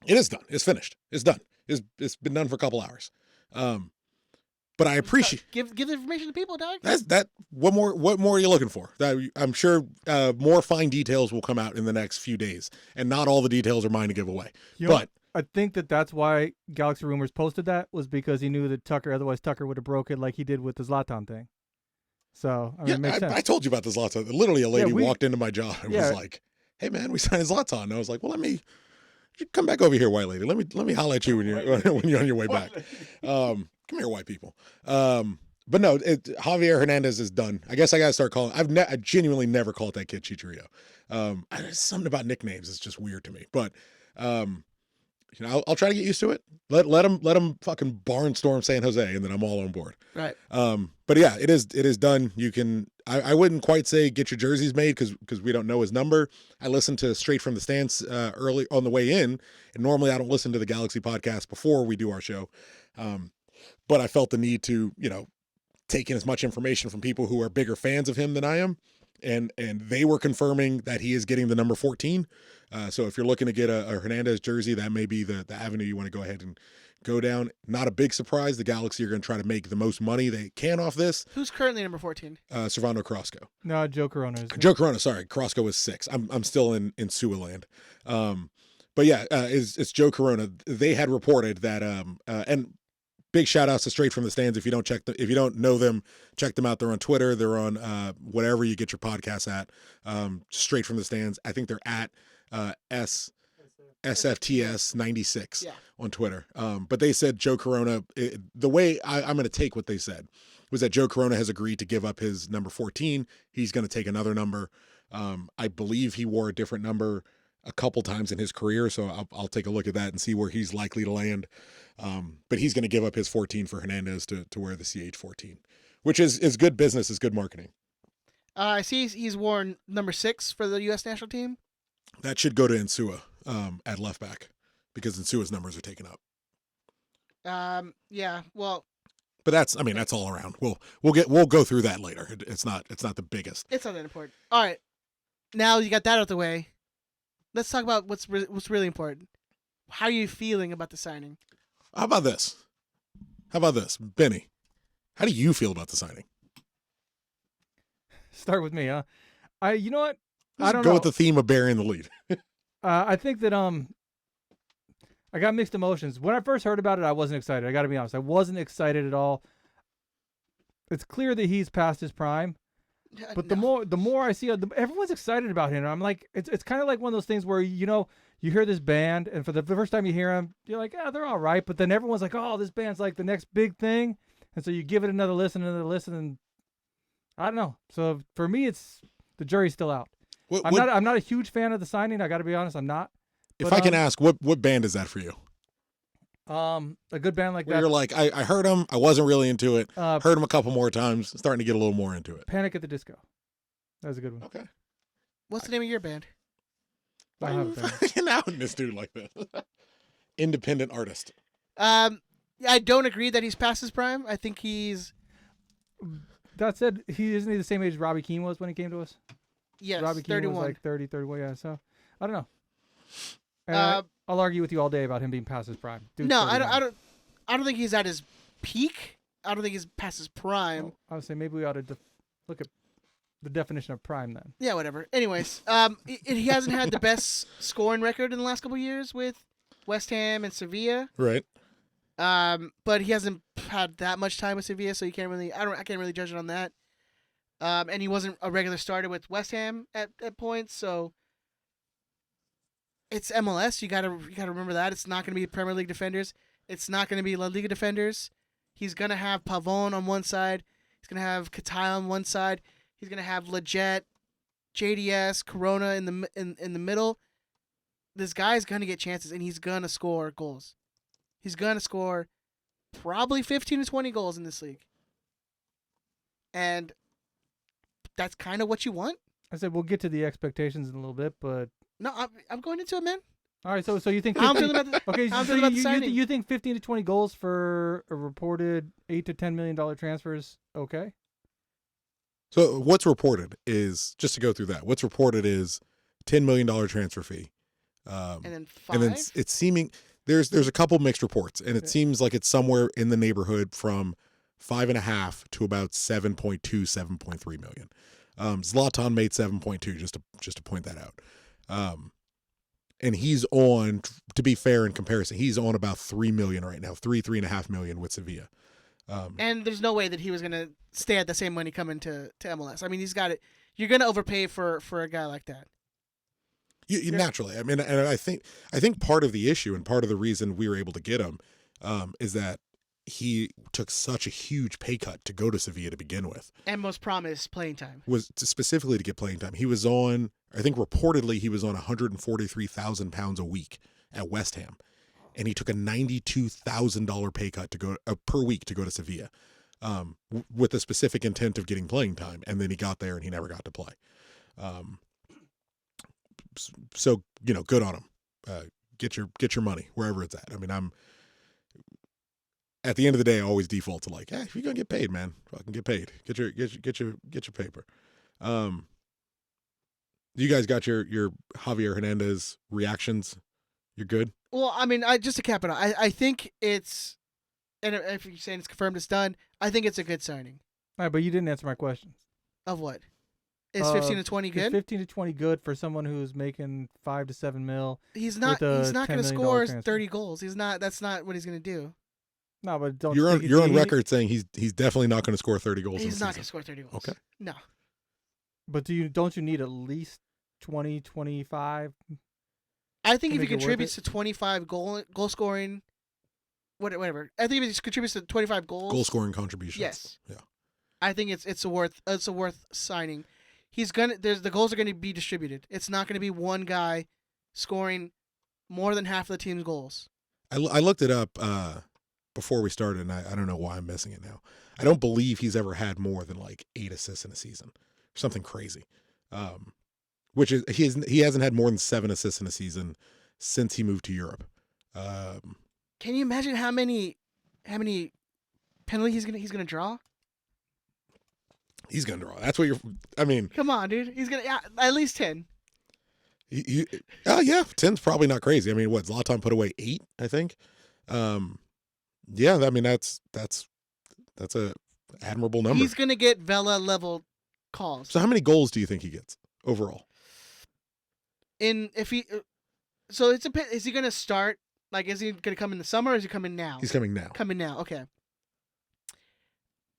It is done. It's finished. It's done. It's been done for a couple hours. But I appreciate give the information to people, dog. that. What more are you looking for? I'm sure more fine details will come out in the next few days, and not all the details are mine to give away. But I think that's why Galaxy Rumors posted that was because he knew that otherwise Tucker would have broke it like he did with the Zlatan thing. So, I mean, it makes sense. I told you about this Zlatan. Literally, a lady walked into my job and was like, "Hey, man, we signed Zlatan." And I was like, "Well, you come back over here, white lady. Let me holler at you when you're on your way back. Come here, white people." But no, Javier Hernandez is done. I guess I got to start calling. I genuinely never called that kid Chicharito. Something about nicknames is just weird to me. But I'll try to get used to it. Let him fucking barnstorm San Jose, and then I'm all on board. Right. But yeah, it is done. You can. I wouldn't quite say get your jerseys made because we don't know his number. I listened to Straight from the Stands early on the way in, and normally I don't listen to the Galaxy podcast before we do our show. But I felt the need to take in as much information from people who are bigger fans of him than I am. And they were confirming that he is getting the number 14. So if you're looking to get a Hernandez jersey, that may be the avenue you want to go ahead and go down. Not a big surprise. The Galaxy are going to try to make the most money they can off this. Who's currently number 14? Servando Carrasco. No, Joe Corona. Joe Corona, sorry. Carrasco was 6. I'm still in Sua land. But yeah, it's Joe Corona. They had reported that, and big shout outs to Straight from the Stands. If you don't know them, check them out. They're on Twitter. They're on whatever you get your podcasts at. Straight from the Stands. I think they're at SFTS 96 on Twitter. But they said Joe Corona. The way I'm going to take what they said was that Joe Corona has agreed to give up his number 14. He's going to take another number. I believe he wore a different number a couple times in his career, so I'll take a look at that and see where he's likely to land. But he's going to give up his 14 for Hernandez to wear the CH14, which is good business, is good marketing. I see he's worn number 6 for the U.S. national team. That should go to Insua at left back because Insua's numbers are taken up. Yeah, well. But that's all around. We'll go through that later. It's not the biggest. It's not that important. All right, now you got that out of the way. Let's talk about what's really important. How are you feeling about the signing? How about this, Benny? How do you feel about the signing? Start with me, huh? You know what? Let's I don't go know. with the theme of burying the lead. I think that I got mixed emotions. When I first heard about it, I wasn't excited. I got to be honest. I wasn't excited at all. It's clear that he's past his prime. But the more I see, everyone's excited about him. And I'm like, it's kind of like one of those things where you hear this band, and for the first time you hear them, you're like, they're all right. But then everyone's like, oh, this band's like the next big thing, and so you give it another listen, and I don't know. So for me, it's the jury's still out. I'm not a huge fan of the signing. I got to be honest, I'm not. If I can ask, what band is that for you? A good band like Where that. you're like, I heard him, I wasn't really into it. Heard him a couple more times, starting to get a little more into it. Panic at the Disco. That was a good one. Okay. What's the name of your band? Why are you fucking outing this dude like this? Independent artist. I don't agree that he's past his prime. I think he's. That said, isn't he the same age Robbie Keane was when he came to us? Yes, Robbie Keane 31. was like 30, 31. Yeah, so I don't know. And I'll argue with you all day about him being past his prime. Dude's No, 31. I don't think he's at his peak. I don't think he's past his prime. Well, I would say maybe we ought to look at the definition of prime then. Yeah, whatever. Anyways, he hasn't had the best scoring record in the last couple of years with West Ham and Sevilla. Right. But he hasn't had that much time with Sevilla, so I can't really judge it on that. And he wasn't a regular starter with West Ham at points, so it's MLS. You gotta remember that it's not gonna be Premier League defenders. It's not gonna be La Liga defenders. He's gonna have Pavon on one side. He's gonna have Katai on one side. He's gonna have Leggett, JDS, Corona in the middle. This guy's gonna get chances, and he's gonna score goals. He's gonna score probably 15 to 20 goals in this league, and that's kind of what you want. I said we'll get to the expectations in a little bit, but No, I'm going into it, man. All right, so you think How I'm 15, feeling about the, okay? how I'm So feeling about the signing. you think 15 to 20 goals for a reported $8 to $10 million transfers? Okay. So what's reported is, just to go through that, what's reported is $10 million transfer fee. and then And 5? then it's seeming there's a couple mixed reports, and it seems like it's somewhere in the neighborhood from 5.5 to about 7.2, 7.3 million. Zlatan made 7.2, just to point that out. And he's on, to be fair in comparison, he's on about 3 million right now, 3.5 million with Sevilla. And there's no way that he was gonna stay at the same money coming to MLS. I mean, he's got it. You're gonna overpay for a guy like that. You naturally, I mean, and I think part of the issue and part of the reason we were able to get him is that he took such a huge pay cut to go to Sevilla to begin with. And most promised playing time. Was specifically to get playing time. He was on, I think reportedly he was on £143,000 a week at West Ham, and he took a $92,000 pay cut to go per week to go to Sevilla, with the specific intent of getting playing time. And then he got there and he never got to play. So good on him. Get your money wherever it's at. I mean, at the end of the day, I always default to like, if you're gonna get paid, man, fucking get paid. Get your paper. You guys got your Javier Hernandez reactions? You're good? Well, I mean, just to cap it out, I think it's, and if you're saying it's confirmed, it's done. I think it's a good signing. All right, but you didn't answer my question. Of what? Is 15 to 20 Is good? 15 to 20 good for someone who's making 5 to 7 mil? He's not. with a He's not going to $10 million score transfer? 30 goals. He's not. That's not what he's going to do. No, but don't You're you on think you're on he- record saying he's definitely not going to score 30 goals. He's in not the going to season. score 30 goals. Okay. No. But don't you need at least 20, 25? I think To if he make it worth contributes to 25 goal scoring, whatever. I think if he contributes to 25 goals, Goal scoring contributions. Yes. Yeah. I think it's a worth signing. The goals are gonna be distributed. It's not gonna be one guy scoring more than half of the team's goals. I looked it up before we started, and I don't know why I'm missing it now. I don't believe he's ever had more than like 8 assists in a season, something crazy. Which is he hasn't had more than 7 assists in a season since he moved to Europe. Can you imagine how many penalties he's gonna draw? He's gonna draw. That's what I mean. Come on, dude. He's gonna at least 10. Yeah, 10's probably not crazy. I mean, what, Zlatan put away 8, I think. Yeah, I mean that's a admirable number. He's gonna get Vela level calls. So how many goals do you think he gets overall? Is he gonna start? Like, is he gonna come in the summer, or is he coming now? He's coming now. Coming now. Okay.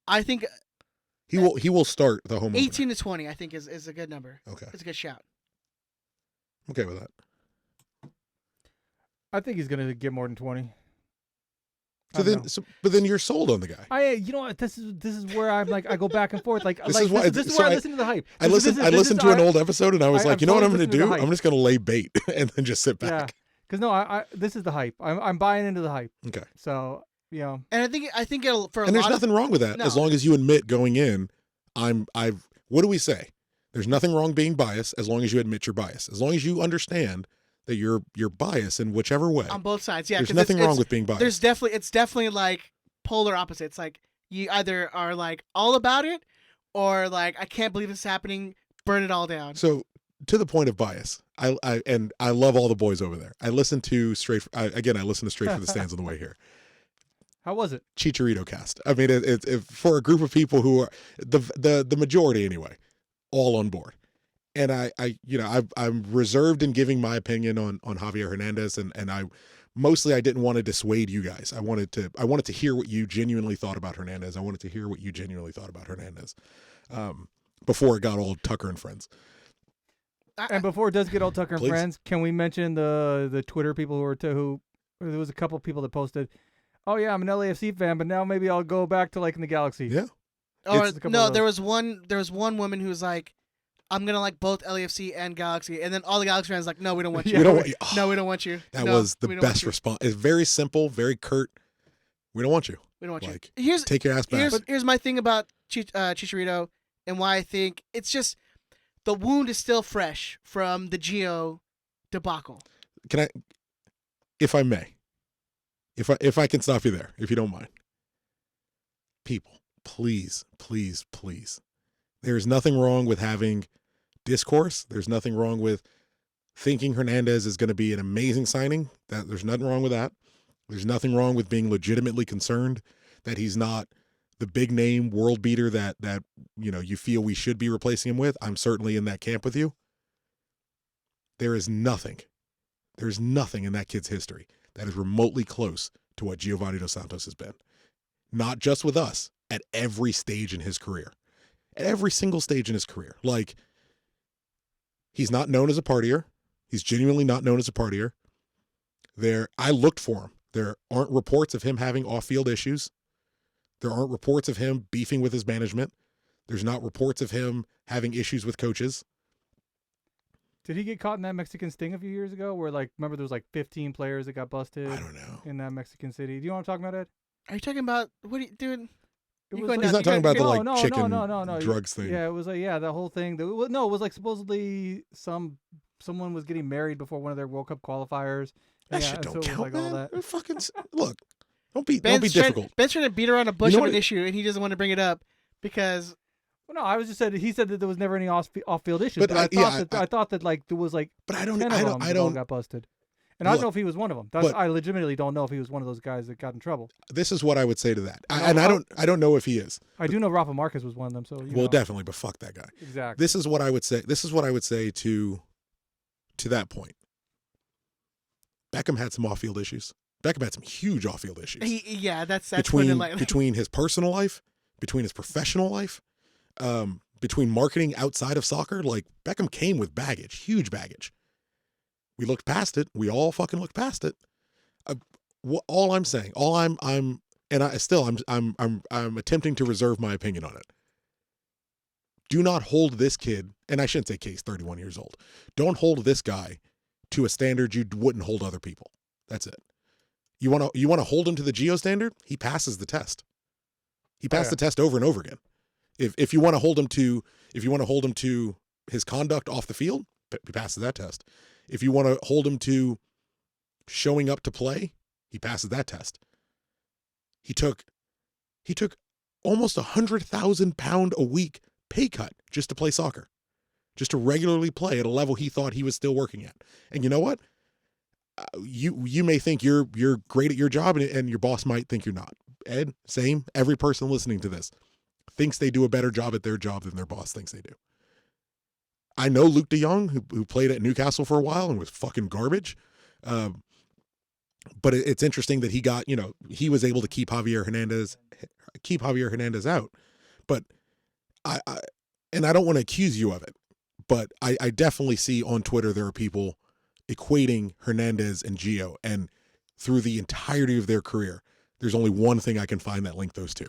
I think He will start the home 18 to 20. I think is a good number. opener. Okay. It's a good shout. I'm okay with that. I think he's going to get more than 20. But then you're sold on the guy. You know what? This is where I'm like, I go back and forth. Like, This this is why- this is so where I I- listen to the hype. I listened to an old episode and I was like, I'm you know what I'm totally going to listening to do? the hype. I'm just going to lay bait and then just sit Yeah. back. Because no, this is the hype. I'm buying into the hype. Okay. So, you know. And I think it'll for a And there's lot nothing wrong with that No. as long as you admit going in, what do we say? There's nothing wrong being biased as long as you admit you're biased. As long as you understand that you're biased in whichever way. on both sides. Yeah, There's 'cause nothing it's- wrong with being biased. it's definitely like polar opposites. Like, you either are like all about it, or like, I can't believe this is happening, burn it all down. So to the point of bias, I love all the boys over there. I listen to Straight for the Stands on the way here. How was it? Chicharito cast. I mean, it's for a group of people who are the majority anyway, all on board. And I'm reserved in giving my opinion on Javier Hernandez, and I didn't want to dissuade you guys. I wanted to hear what you genuinely thought about Hernandez. I wanted to hear what you genuinely thought about Hernandez, before it got all Tucker and Friends. And before it does get all Tucker and Please. Friends, can we mention the Twitter people who there was a couple people that posted, oh yeah, I'm an LAFC fan, but now maybe I'll go back to liking the Galaxy. Yeah. Or It's a couple no, of there was one woman who was like, I'm gonna like both LAFC and Galaxy, and then all the Galaxy fans like, no, we don't want you. Yeah. We don't want you. No, we don't want you. That No, was the we don't want best you. response. It's very simple, very curt. We don't want you. We don't want Like, you. take your ass back. Here's my thing about Chicharito, and why I think it's just the wound is still fresh from the Gio debacle. Can I? if I may, if I can stop you there, if you don't mind. People, please, please, please. There's nothing wrong with having discourse. There's nothing wrong with thinking Hernandez is going to be an amazing signing. There's nothing wrong with that. There's nothing wrong with being legitimately concerned that he's not the big name world beater that you feel we should be replacing him with. I'm certainly in that camp with you. There's nothing in that kid's history that is remotely close to what Giovanni Dos Santos has been. Not just with us, at every stage in his career. At every single stage in his career. Like, he's not known as a partier. He's genuinely not known as a partier. I looked for him. There aren't reports of him having off-field issues. There aren't reports of him beefing with his management. There's not reports of him having issues with coaches. Did he get caught in that Mexican sting a few years ago where, like, remember there was like 15 players that got busted? I don't know. In that Mexican city. Do you know what I'm talking about, Ed? Are you talking about what are you doing? It You was going like- He's not talking about the chicken no. drugs thing. Yeah, it was like the whole thing. It was like supposedly someone was getting married before one of their World Cup qualifiers. That Yeah, shit and don't so it was count, like all man. that. Fucking look. Don't be Ben's difficult. Ben's trying to beat around a bush You know of an what- issue, and he doesn't want to bring it up because Well, no, I was just said he said that there was never any off-field issues, But but I thought that like there was like But I 10 don't. of I them don't. I that all don't. got busted, and I don't Look, know if he was one of them. but- I legitimately don't know if he was one of those guys that got in trouble. This is what I would say to that, No, and I don't know if he is. I do know Rafa Marquez was one of them. So you know. Definitely, but fuck that guy. Exactly. This is what I would say. This is what I would say to that point. Beckham had some off-field issues. Beckham had some huge off-field issues that's putting it lightly. between his personal life, between his professional life, between marketing outside of soccer. Like, Beckham came with baggage, huge baggage. We looked past it. We all fucking looked past it. All I'm saying, I'm attempting to reserve my opinion on it. Do not hold this kid, and I shouldn't say Case, 31 years old. Don't hold this guy to a standard you wouldn't hold other people. That's it. You want to hold him to the Gio standard? He passes the test. He passed the test over and over again. If you want to hold him to his conduct off the field, he passes that test. If you want to hold him to showing up to play, he passes that test. He took almost £100,000 a week pay cut just to play soccer, just to regularly play at a level he thought he was still working at. And you know what? You may think you're great at your job, and your boss might think you're not. Ed, same. Every person listening to this thinks they do a better job at their job than their boss thinks they do. I know Luke de Jong, who played at Newcastle for a while and was fucking garbage. But it's interesting that he was able to keep Javier Hernandez out. But I don't want to accuse you of it, but I definitely see on Twitter there are people equating Hernandez and Gio, and through the entirety of their career, there's only one thing I can find that link those two,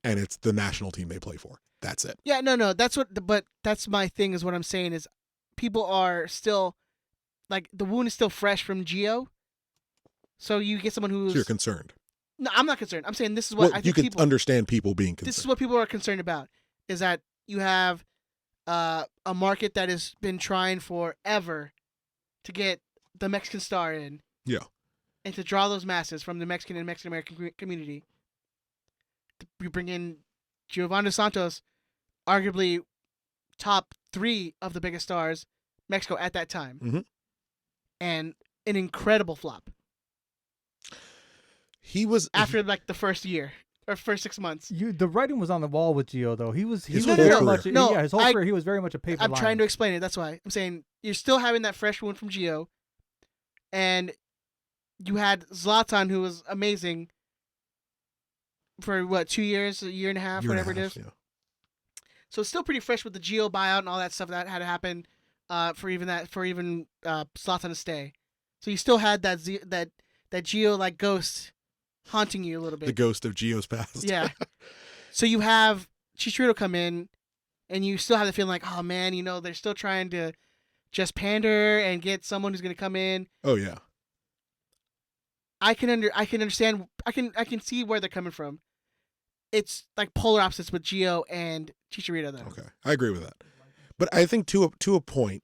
and it's the national team they play for. That's it. Yeah, no, but that's my thing is what I'm saying is people are still, like, the wound is still fresh from Gio, so you get someone who's... So you're concerned. No, I'm not concerned. I'm saying this is what I think you can people... understand people being concerned. This is what people are concerned about, is that you have a market that has been trying forever to get the Mexican star in. Yeah. And to draw those masses from the Mexican and Mexican-American community. You bring in Giovanni Dos Santos, arguably top 3 of the biggest stars, Mexico at that time. Mm-hmm. And an incredible flop. He was... After, like, the first year. Or first 6 months. The writing was on the wall with Gio, though. He was His very whole career. much No, his whole career. He was very much a paper I'm lion. trying to explain it. That's why I'm saying you're still having that fresh wound from Gio, and you had Zlatan, who was amazing for what, 2 years, a year and a half, whatever it is. Yeah. So it's still pretty fresh with the Gio buyout and all that stuff that had to happen for even Zlatan to stay. So you still had that Gio like ghost haunting you a little bit. The ghost of Gio's past. Yeah. So you have Chicharito come in, and you still have the feeling like, oh man, they're still trying to just pander and get someone who's going to come in. Oh yeah. I can understand. I can see where they're coming from. It's like polar opposites with Gio and Chicharito, though. Okay, I agree with that. But I think to a point,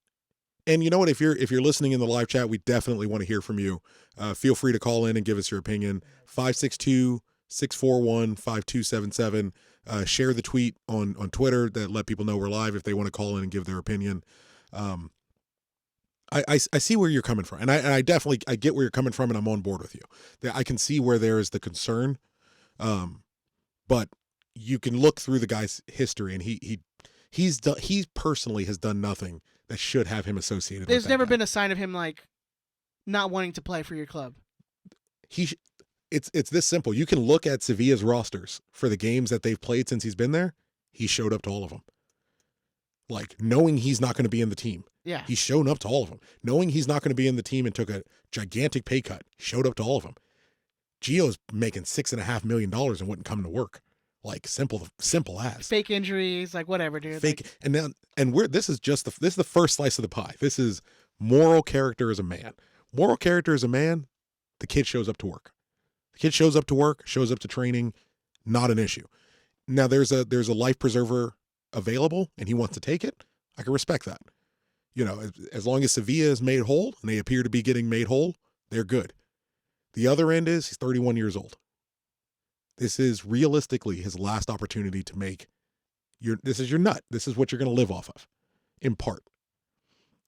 And you know what? If you're listening in the live chat, we definitely want to hear from you. Feel free to call in and give us your opinion. 562-641-5277. Share the tweet on Twitter that let people know we're live if they want to call in and give their opinion. I see where you're coming from, and I definitely get where you're coming from, and I'm on board with you. I can see where there is the concern, but you can look through the guy's history, and he personally has done nothing that should have him associated. There's with never that been a sign of him like not wanting to play for your club. It's this simple. You can look at Sevilla's rosters for the games that they've played since he's been there. He showed up to all of them. Like, knowing he's not going to be in the team. Yeah. He's shown up to all of them. Knowing he's not going to be in the team and took a gigantic pay cut, showed up to all of them. Gio's making $6.5 million and wouldn't come to work. Like, simple as. Fake injuries, like whatever, dude. Fake. Like, This is the first slice of the pie. This is moral character as a man. Moral character as a man, the kid shows up to work. The kid shows up to work, shows up to training, not an issue. Now there's a life preserver available and he wants to take it. I can respect that. You know, as long as Sevilla is made whole and they appear to be getting made whole, they're good. The other end is he's 31 years old. This is realistically his last opportunity to make this is your nut. This is what you're going to live off of, in part.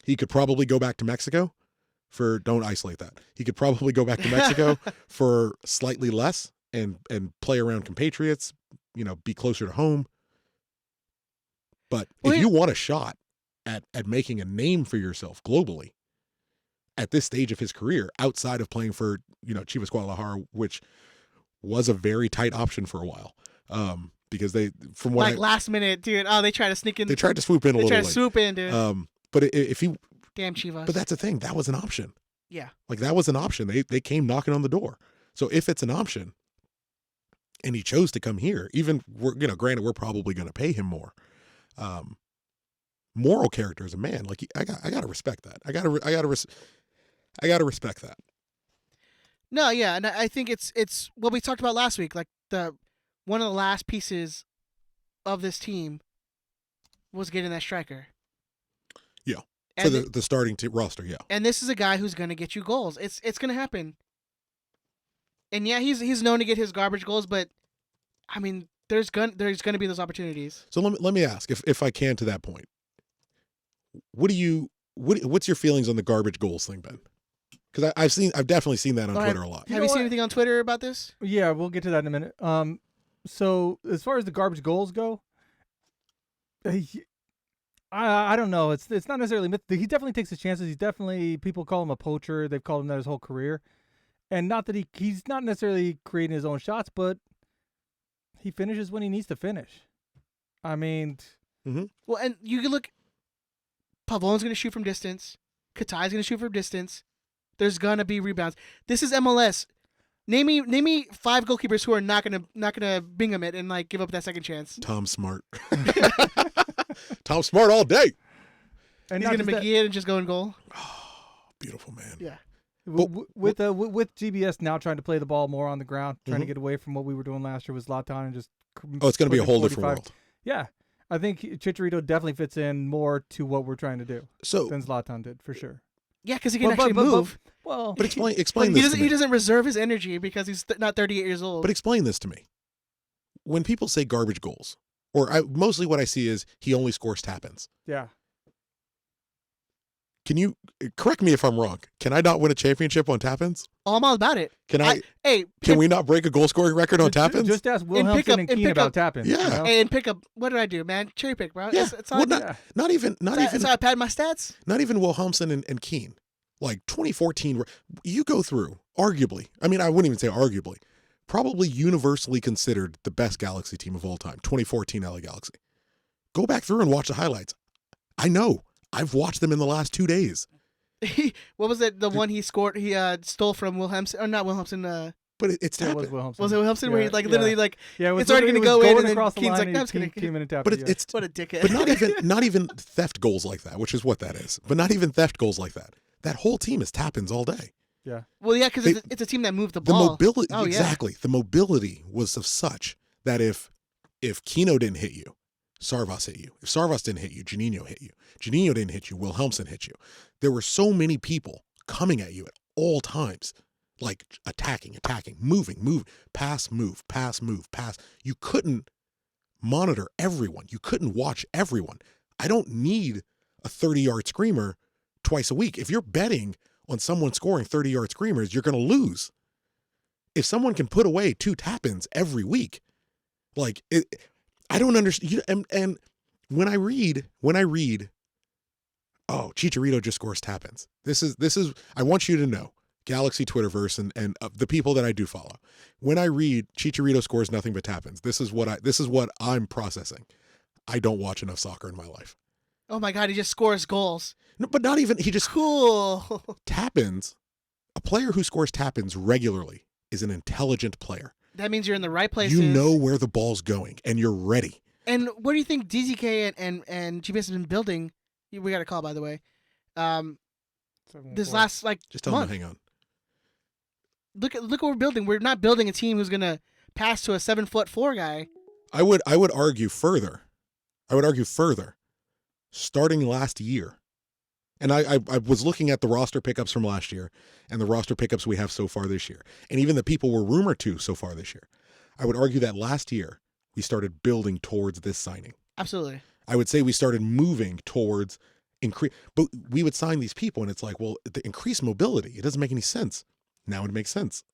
He could probably go back to Mexico don't isolate that. He could probably go back to Mexico for slightly less and play around compatriots, you know, be closer to home. But if you want a shot at making a name for yourself globally at this stage of his career, outside of playing for, you know, Chivas Guadalajara, which was a very tight option for a while, because last minute, dude. Oh, they tried to sneak in. They tried to swoop in a little late. They tried to swoop in, dude. But if he, damn Chivas. But that's the thing. That was an option. Yeah. Like, that was an option. They came knocking on the door. So if it's an option, and he chose to come here, even granted, we're probably going to pay him more. Moral character as a man, like, I gotta respect that. I gotta respect that. No, yeah, and I think it's what we talked about last week. Like, one of the last pieces of this team was getting that striker. Yeah, and for the starting roster. Yeah, and this is a guy who's going to get you goals. It's going to happen. And yeah, he's known to get his garbage goals, but I mean, there's going to be those opportunities. So let me ask, if I can, to that point, what's your feelings on the garbage goals thing, Ben? Because I've definitely seen that on Twitter a lot. Have you seen anything on Twitter about this? Yeah, we'll get to that in a minute. So as far as the garbage goals go, I don't know. It's not necessarily myth. He definitely takes his chances. He's definitely, people call him a poacher. They've called him that his whole career. And not that he's not necessarily creating his own shots, but he finishes when he needs to finish. I mean, well, and you can look. Pavon's going to shoot from distance. Katai's going to shoot from distance. There's going to be rebounds. This is MLS. Name me 5 goalkeepers who are not gonna Bingham it and like give up that second chance. Tom Smart. Tom Smart all day. And he's gonna McGee it and just go in goal. Oh, beautiful, man. Yeah. With GBS now trying to play the ball more on the ground, trying to get away from what we were doing last year with Zlatan and just. Oh, it's going to be a whole different world. Yeah, I think Chicharito definitely fits in more to what we're trying to do than Zlatan did, for sure. Yeah, because he can actually move. But explain this to me. He doesn't reserve his energy because he's not 38 years old. But explain this to me. When people say garbage goals, mostly what I see is he only scores tap-ins. Yeah. Can you correct me if I'm wrong? Can I not win a championship on tap-ins? Oh, I'm all about it. Can we not break a goal scoring record on tap-ins? Just ask Wilhelmsen and Keane about tap-ins. Yeah. You know? And pick up. What did I do, man? Cherry pick, bro. Yeah. It's not even. It's how I pad my stats. Not even Wilhelmsen and Keane. Like 2014, you go through, arguably, I mean, I wouldn't even say arguably, probably universally considered the best Galaxy team of all time, 2014 LA Galaxy. Go back through and watch the highlights. I know. I've watched them in the last 2 days. What was it? The one he scored, he stole from Wilhelmsen, or not Wilhelmsen. But it's yeah, happened. was Wilhelmson. Was it Wilhelmsen where he literally it's already going to go in and then across the Keane's line like, no, it's going to came in and tapped But it, it's what a dickhead. But not even theft goals like that, which is what that is. But not even theft goals like that. That whole team is tap-ins all day. Yeah. Well, yeah, because it's a team that moved the The ball. mobility, Oh, exactly. Yeah. The mobility was of such that if Keno didn't hit you, Sarvas hit you. If Sarvas didn't hit you, Juninho hit you. Juninho didn't hit you, Wilhelmsen hit you. There were so many people coming at you at all times, like attacking, moving, pass, move, pass, move, pass. You couldn't monitor everyone. You couldn't watch everyone. I don't need a 30-yard screamer twice a week. If you're betting on someone scoring 30-yard screamers, you're going to lose. If someone can put away 2 tap-ins every week, like I don't understand. And when I read, oh, Chicharito just scores tap-ins. This is. I want you to know, Galaxy Twitterverse and the people that I do follow. When I read Chicharito scores nothing but tap-ins, this is what I'm processing. I don't watch enough soccer in my life. Oh my God, he just scores goals. No, but not even. He just Cool. tap-ins. A player who scores tap-ins regularly is an intelligent player. That means you're in the right places. You know where the ball's going, and you're ready. And what do you think DZK and GPS have been building? We got a call, by the way. This last Just tell month. them to hang on. Look what we're building. We're not building a team who's gonna pass to a 7'4" guy. I would argue further. Starting last year, and I was looking at the roster pickups from last year and the roster pickups we have so far this year, and even the people we're rumored to so far this year. I would argue that last year we started building towards this signing. Absolutely. I would say we started moving towards increase, but we would sign these people, and it's like, well, the increased mobility, it doesn't make any sense. Now it makes sense.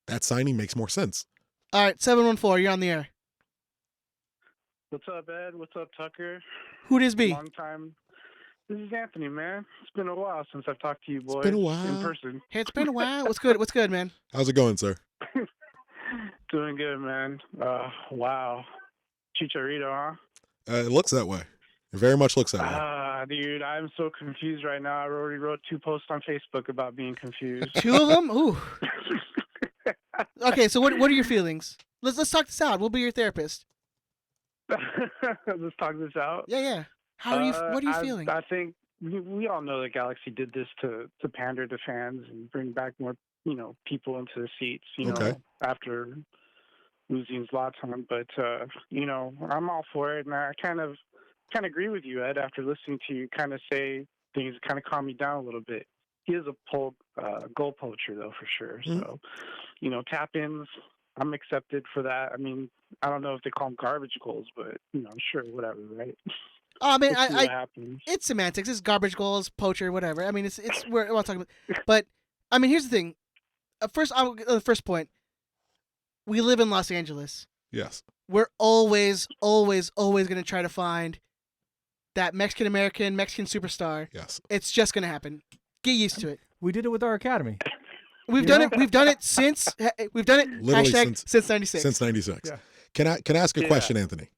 That signing makes more sense. All right, 714, you're on the air. What's up, Ed? What's up, Tucker? Who this be? Long time. This is Anthony, man. It's been a while since I've talked to you boys been a while. in person. Hey, it's been a while. What's good? What's good, man? How's it going, sir? Doing good, man. Wow. Chicharito, huh? It looks that way. It very much looks that way. Dude, I'm so confused right now. I already wrote 2 posts on Facebook about being confused. 2 of them? Ooh. Okay, so what are your feelings? Let's talk this out. We'll be your therapist. Let's talk this out. Yeah. What are you feeling? I think we all know that Galaxy did this to pander to fans and bring back more, people into the seats, after losing Zlatan. But, I'm all for it. And I kind of agree with you, Ed, after listening to you kind of say things kind of calm me down a little bit. He is a goal poacher, though, for sure. Mm-hmm. So, tap-ins, I'm accepted for that. I mean, I don't know if they call them garbage goals, but, sure, whatever, right? Oh, man, We'll see what happens. it's semantics. It's garbage goals, poacher, whatever. I mean, it's we're not talking about. But I mean, here's the thing. The first point. We live in Los Angeles. Yes. We're always going to try to find that Mexican superstar. Yes. It's just going to happen. Get used to it. We did it with our academy. We've done it. We've done it since. We've done it. Literally # since '96. Since 96. Yeah. Can I ask a question, Anthony?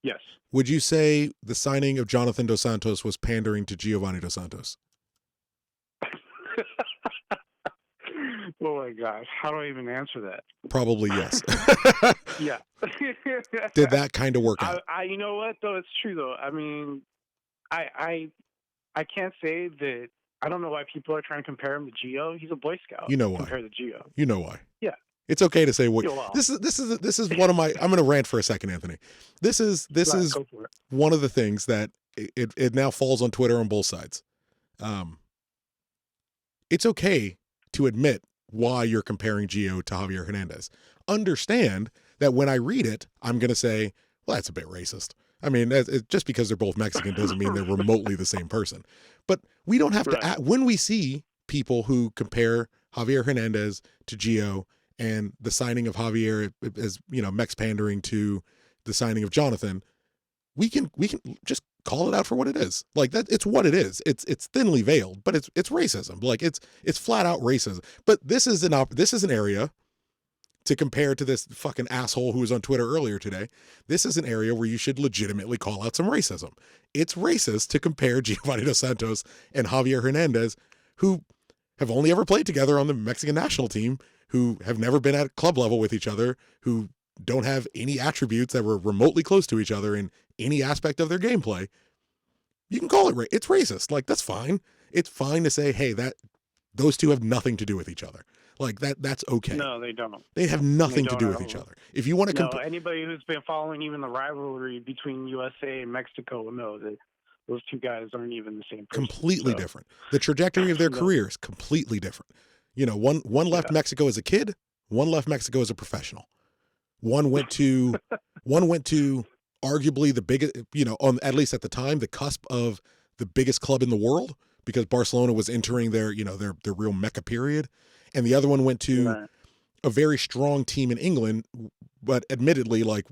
Yes. Would you say the signing of Jonathan Dos Santos was pandering to Giovanni Dos Santos? Oh my gosh, how do I even answer that? Probably yes. Yeah. Did that kind of work out? You know what though? It's true though. I mean, I can't say that. I don't know why people are trying to compare him to Gio. He's a Boy Scout. You know why? Compared to Gio. You know why? Yeah. It's okay to say what. Yeah, well. This is one of my. I'm going to rant for a second, Anthony. This is Go for it. one of the things that it now falls on Twitter on both sides. It's okay to admit why you're comparing Gio to Javier Hernandez. Understand that when I read it, I'm going to say, well, that's a bit racist. I mean, just because they're both Mexican doesn't mean they're remotely the same person. But we don't have to, when we see people who compare Javier Hernandez to Gio and the signing of Javier as, Mex pandering to the signing of Jonathan, we can just call it out for what it is. Like that, it's what it is. It's thinly veiled, but it's racism. Like it's flat out racism. But this is an area to compare to this fucking asshole who was on Twitter earlier today. This is an area where you should legitimately call out some racism. It's racist to compare Giovanni Dos Santos and Javier Hernandez, who have only ever played together on the Mexican national team, who have never been at club level with each other, who don't have any attributes that were remotely close to each other in any aspect of their gameplay. You can call it it's racist. Like, that's fine. It's fine to say, hey, those two have nothing to do with each other. Like that's okay. No, they don't. They have nothing to don't do at with each all. other. If you want to No, anybody who's been following even the rivalry between USA and Mexico will know that those two guys aren't even the same person. completely So, different. The trajectory of their No. careers completely different. You know, one left Mexico as a kid, one left Mexico as a professional. One went to arguably the biggest, you know, on at least at the time, the cusp of the biggest club in the world, because Barcelona was entering their, you know, their real Mecca period. And the other one went to Right. a very strong team in England, but admittedly like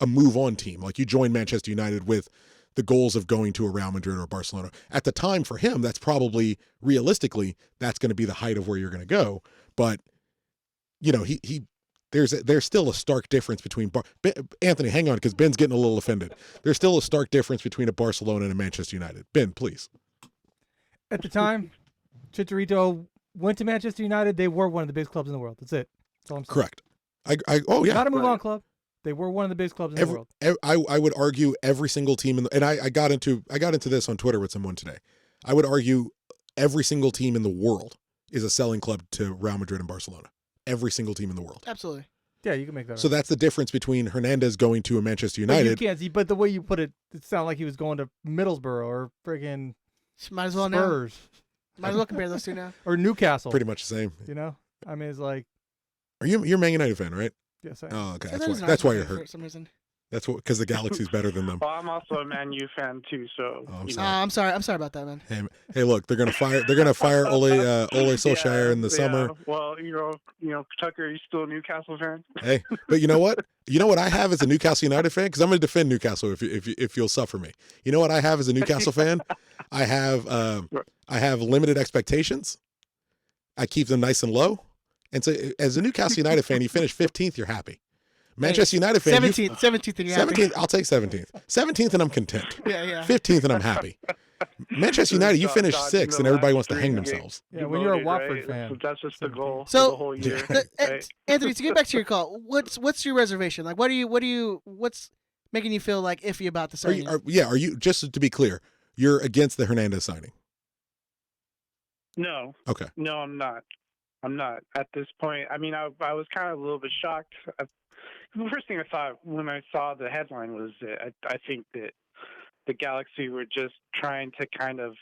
a move on team. Like you joined Manchester United with the goals of going to a Real Madrid or Barcelona. At the time for him, that's probably realistically, that's going to be the height of where you're going to go. But, you know, there's still a stark difference between Anthony, hang on, because Ben's getting a little offended. There's still a stark difference between a Barcelona and a Manchester United. Ben, please. At the time, Chicharito went to Manchester United. They were one of the biggest clubs in the world. That's it. That's all I'm saying. Correct. Oh yeah. Not a move on club. They were one of the biggest clubs in the world. I would argue every single team and I got into this on Twitter with someone today. I would argue every single team in the world is a selling club to Real Madrid and Barcelona. Every single team in the world. Absolutely. Yeah, you can make that. So that's the difference between Hernandez going to a Manchester United. But you can't see. But the way you put it, it sounded like he was going to Middlesbrough or friggin' Might as well Spurs now. Might as well compare those two now. or Newcastle. Pretty much the same. You know, I mean, it's like, you're a Man United fan, right? yes, I Oh, okay. Sometimes That's why you're for hurt. some reason. That's what, because the Galaxy's better than them. Well, I'm also a Man U fan too, so. Oh, I'm you sorry. know. I'm sorry. I'm sorry about that, man. Hey, look, they're gonna fire Ole Solskjaer in the summer. Well, you know, Tucker, are you still a Newcastle fan? Hey, but you know what? You know what I have as a Newcastle United fan? Because I'm going to defend Newcastle if you'll suffer me. You know what I have as a Newcastle fan? I have limited expectations. I keep them nice and low. And so as a Newcastle United fan, you finish 15th, you're happy. Manchester United fan, 17th, and you're happy. 17th, I'll take 17th. 17th and I'm content. Yeah. 15th and I'm happy. Manchester United, you finish 6th and everybody wants to hang themselves. yeah, when you're a Demoted, Watford right? fan. That's just the goal So- for the whole year. Right? Anthony, to get back to your call, what's your reservation? Like, what's making you feel like iffy about the signing? Are you, just to be clear, you're against the Hernandez signing? No, Okay. no, I'm not. I'm not at this point. I mean, I was kind of a little bit shocked. The first thing I thought when I saw the headline was that I think that the Galaxy were just trying to kind of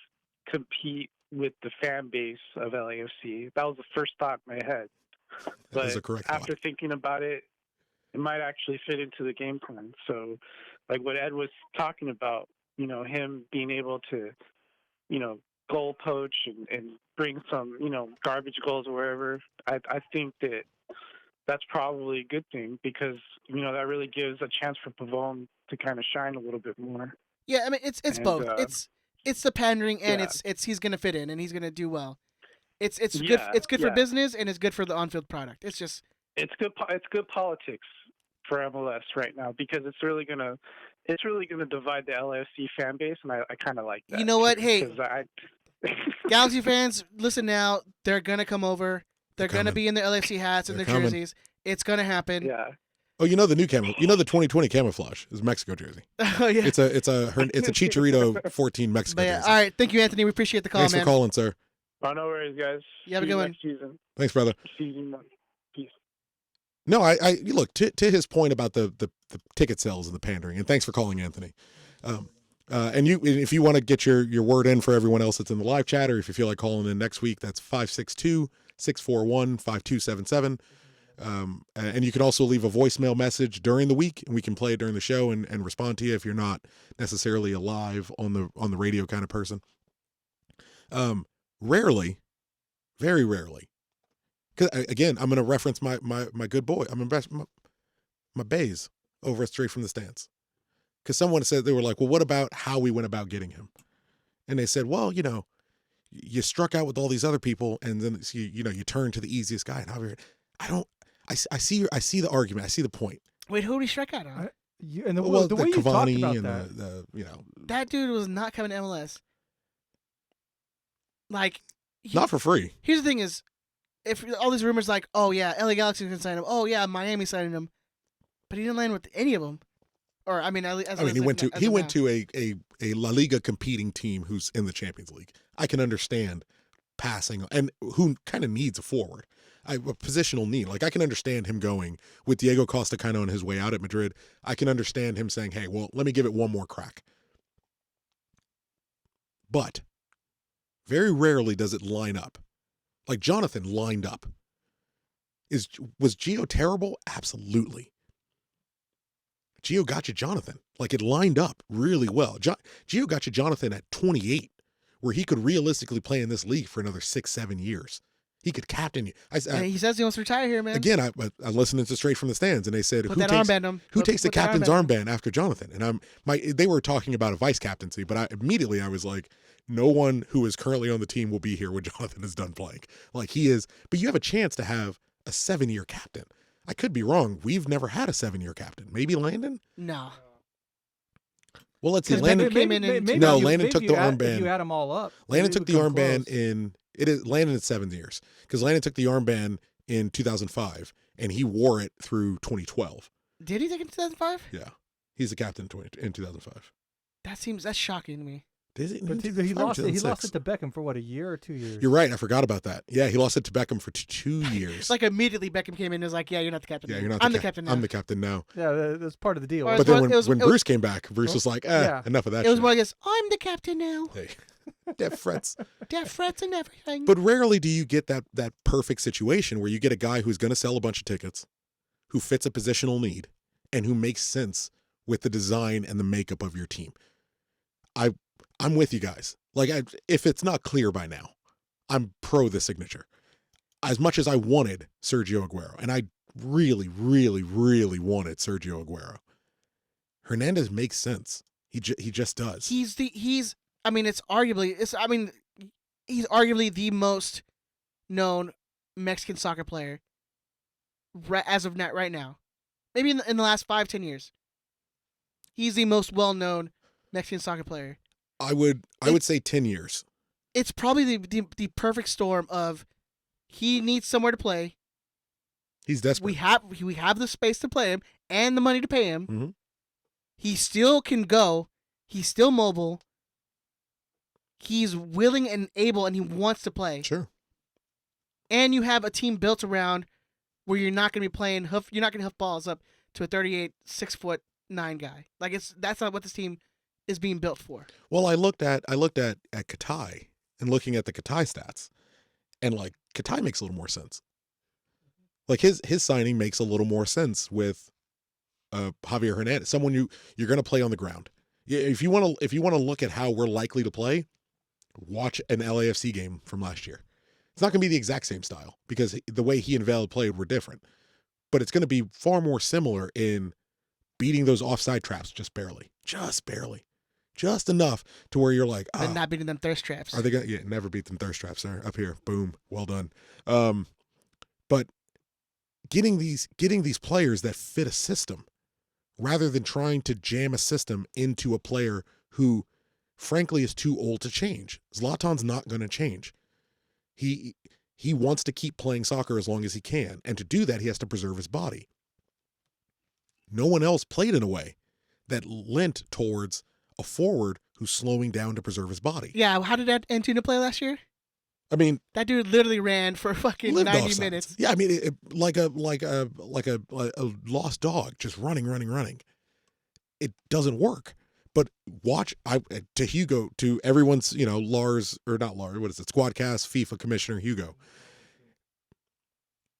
compete with the fan base of LAFC. That was the first thought in my head. That is But a correct after thought. thinking about it, it might actually fit into the game plan. So, like what Ed was talking about, you know, him being able to, you know, goal poach and bring some, you know, garbage goals or wherever. I think that that's probably a good thing because, you know, that really gives a chance for Pavone to kind of shine a little bit more. Yeah, I mean, it's And, both. It's the pandering, and yeah. it's he's gonna fit in, and he's gonna do well. It's good. Yeah, It's good for yeah. business, and it's good for the on-field product. It's just It's good. It's good politics for MLS right now because it's really gonna divide the LAFC fan base, and I kind of like that. You know what? too, Hey, 'cause I Galaxy fans, listen now. They're gonna come over. They're gonna coming. be in their LAFC hats and They're their coming. jerseys. It's gonna happen. yeah. Oh, you know the new you know the 2020 camouflage is Mexico jersey. Oh yeah. It's a Chicharito 14 Mexico But yeah, jersey. all right. Thank you, Anthony. We appreciate the call, Thanks man. for calling, sir. Oh, no worries, guys. You have a See good one. next season. Thanks, brother. Season 1. Peace. No, I look to his point about the ticket sales and the pandering, and thanks for calling, Anthony. And if you want to get your word in for everyone else that's in the live chat, or if you feel like calling in next week, that's 562-641-5277. And you can also leave a voicemail message during the week, and we can play it during the show and respond to you if you're not necessarily a live on the radio kind of person. Rarely, very rarely, because again, I'm going to reference my good boy. I'm impressed my Bays over at Straight from the Stands, because someone said, they were like, well, what about how we went about getting him? And they said, well, you know, you struck out with all these other people, and then you turn to the easiest guy. And I see the argument. I see the point. Wait, who did he strike out on? And the Well, way you talked Cavani about and that. the That dude was not coming to MLS. Like, not for free. here's the thing: is if all these rumors like, oh yeah, LA Galaxy can sign him. Oh yeah, Miami signing him, but he didn't land with any of them. Or I mean, He went to a La Liga competing team who's in the Champions League. I can understand passing, and who kind of needs a forward. a positional need. Like, I can understand him going with Diego Costa kind of on his way out at Madrid. I can understand him saying, hey, well, let me give it one more crack. But very rarely does it line up. Like, Jonathan lined up. Was Gio terrible? Absolutely. Gio got you Jonathan. Like, it lined up really well. Gio got you Jonathan at 28, where he could realistically play in this league for another 6-7 years. He could captain you. He says he wants to retire here, man. Again, I listened to Straight from the Stands, and they said, Put that armband on. who takes the Put that captain's armband armband after Jonathan? And they were talking about a vice captaincy, but I was like, no one who is currently on the team will be here when Jonathan is done playing. Like, he is, but you have a chance to have a 7-year captain. I could be wrong. We've never had a 7-year captain. Maybe Landon? No. Well, let's see. Landon Landon came in. Landon took the armband. If you add them all up. Landon took the armband in. Landon at 7 years, because Landon took the armband in 2005 and he wore it through 2012. Did he take it in 2005? Yeah, he's the captain in 2005. That's shocking to me. Did it? But he lost it. He lost it to Beckham for what, a year or 2 years? You're right. I forgot about that. Yeah, he lost it to Beckham for 2 years. Like, immediately Beckham came in and was like, yeah, you're not the captain. Yeah, now. you're not. I'm the captain now. I'm the captain now. Yeah, that's part of the deal. Or But then it when was- Bruce came back, Bruce was like, enough of that. It was shit. more like this, I'm the captain now. Hey, death threats. Death threats and everything. But rarely do you get that perfect situation where you get a guy who's going to sell a bunch of tickets, who fits a positional need, and who makes sense with the design and the makeup of your team. I'm with you guys. Like, if it's not clear by now, I'm pro the signature. As much as I wanted Sergio Aguero, and I really, really, really wanted Sergio Aguero, Hernandez makes sense. He just does. He's arguably the most known Mexican soccer player as of right now. Maybe in the last 5-10 years. He's the most well-known Mexican soccer player. I would say 10 years. It's probably the perfect storm of he needs somewhere to play. He's desperate. We have the space to play him and the money to pay him. Mm-hmm. He still can go. He's still mobile. He's willing and able, and he wants to play. Sure. And you have a team built around where you're not going to be playing you're not going to huff balls up to a 38, 6'9" guy. Like, that's not what this team is being built for. Well, I looked at Katai and looking at the Katai stats, and like Katai makes a little more sense. Like his signing makes a little more sense with Javier Hernandez, someone you're going to play on the ground. If you want to look at how we're likely to play, watch an LAFC game from last year. It's not going to be the exact same style because the way he and Vela played were different, but it's going to be far more similar in beating those offside traps just barely, just enough to where you're like, And not beating them thirst traps. Are they going to never beat them thirst traps there up here? Boom. Well done. But getting these players that fit a system rather than trying to jam a system into a player who frankly is too old to change. Zlatan's not going to change. He wants to keep playing soccer as long as he can. And to do that, he has to preserve his body. No one else played in a way that lent towards a forward who's slowing down to preserve his body. Yeah, how did that Antuna play last year? I mean, that dude literally ran for fucking 90 minutes. Yeah, I mean, like a lost dog, just running. It doesn't work. But watch to Hugo, to everyone's, Lars, or not Lars, what is it? Squadcast FIFA Commissioner Hugo.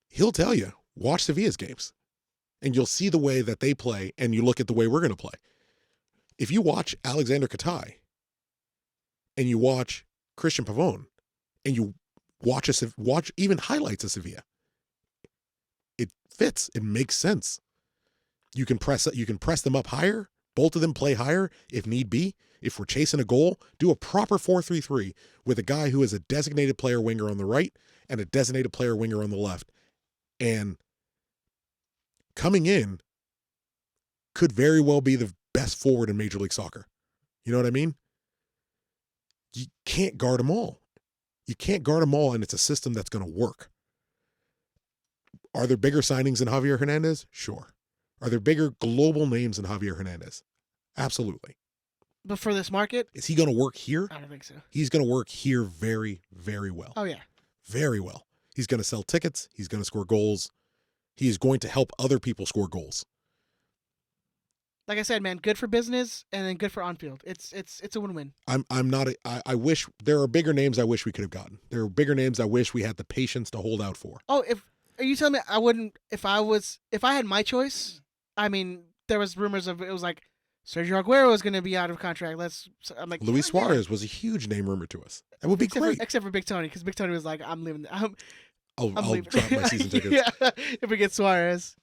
He'll tell you, watch Sevilla's games, and you'll see the way that they play, and you look at the way we're going to play. If you watch Alexander Katai, and you watch Christian Pavón, and you watch even highlights of Sevilla, it fits. It makes sense. You can press them up higher. Both of them play higher if need be. If we're chasing a goal, do a proper 4-3-3 with a guy who is a designated player winger on the right and a designated player winger on the left. And coming in could very well be the best forward in Major League Soccer. You know what I mean? You can't guard them all. And it's a system that's going to work. Are there bigger signings than Javier Hernandez? Sure. Are there bigger global names than Javier Hernandez? Absolutely. But for this market? Is he going to work here? I don't think so. He's going to work here very, very well. Oh, yeah. Very well. He's going to sell tickets. He's going to score goals. He is going to help other people score goals. Like I said, man, good for business and then good for on field. It's a win-win. I wish there are bigger names I wish we could have gotten. There are bigger names I wish we had the patience to hold out for. Oh, are you telling me I wouldn't if I had my choice? I mean, there was rumors of it was like Sergio Aguero was going to be out of contract. I'm like Luis yeah. Suarez was a huge name rumor to us. That would be great. Except for Big Tony, because Big Tony was like, I'm leaving. I'm I'll leaving. drop my season tickets. Yeah, if we get Suarez.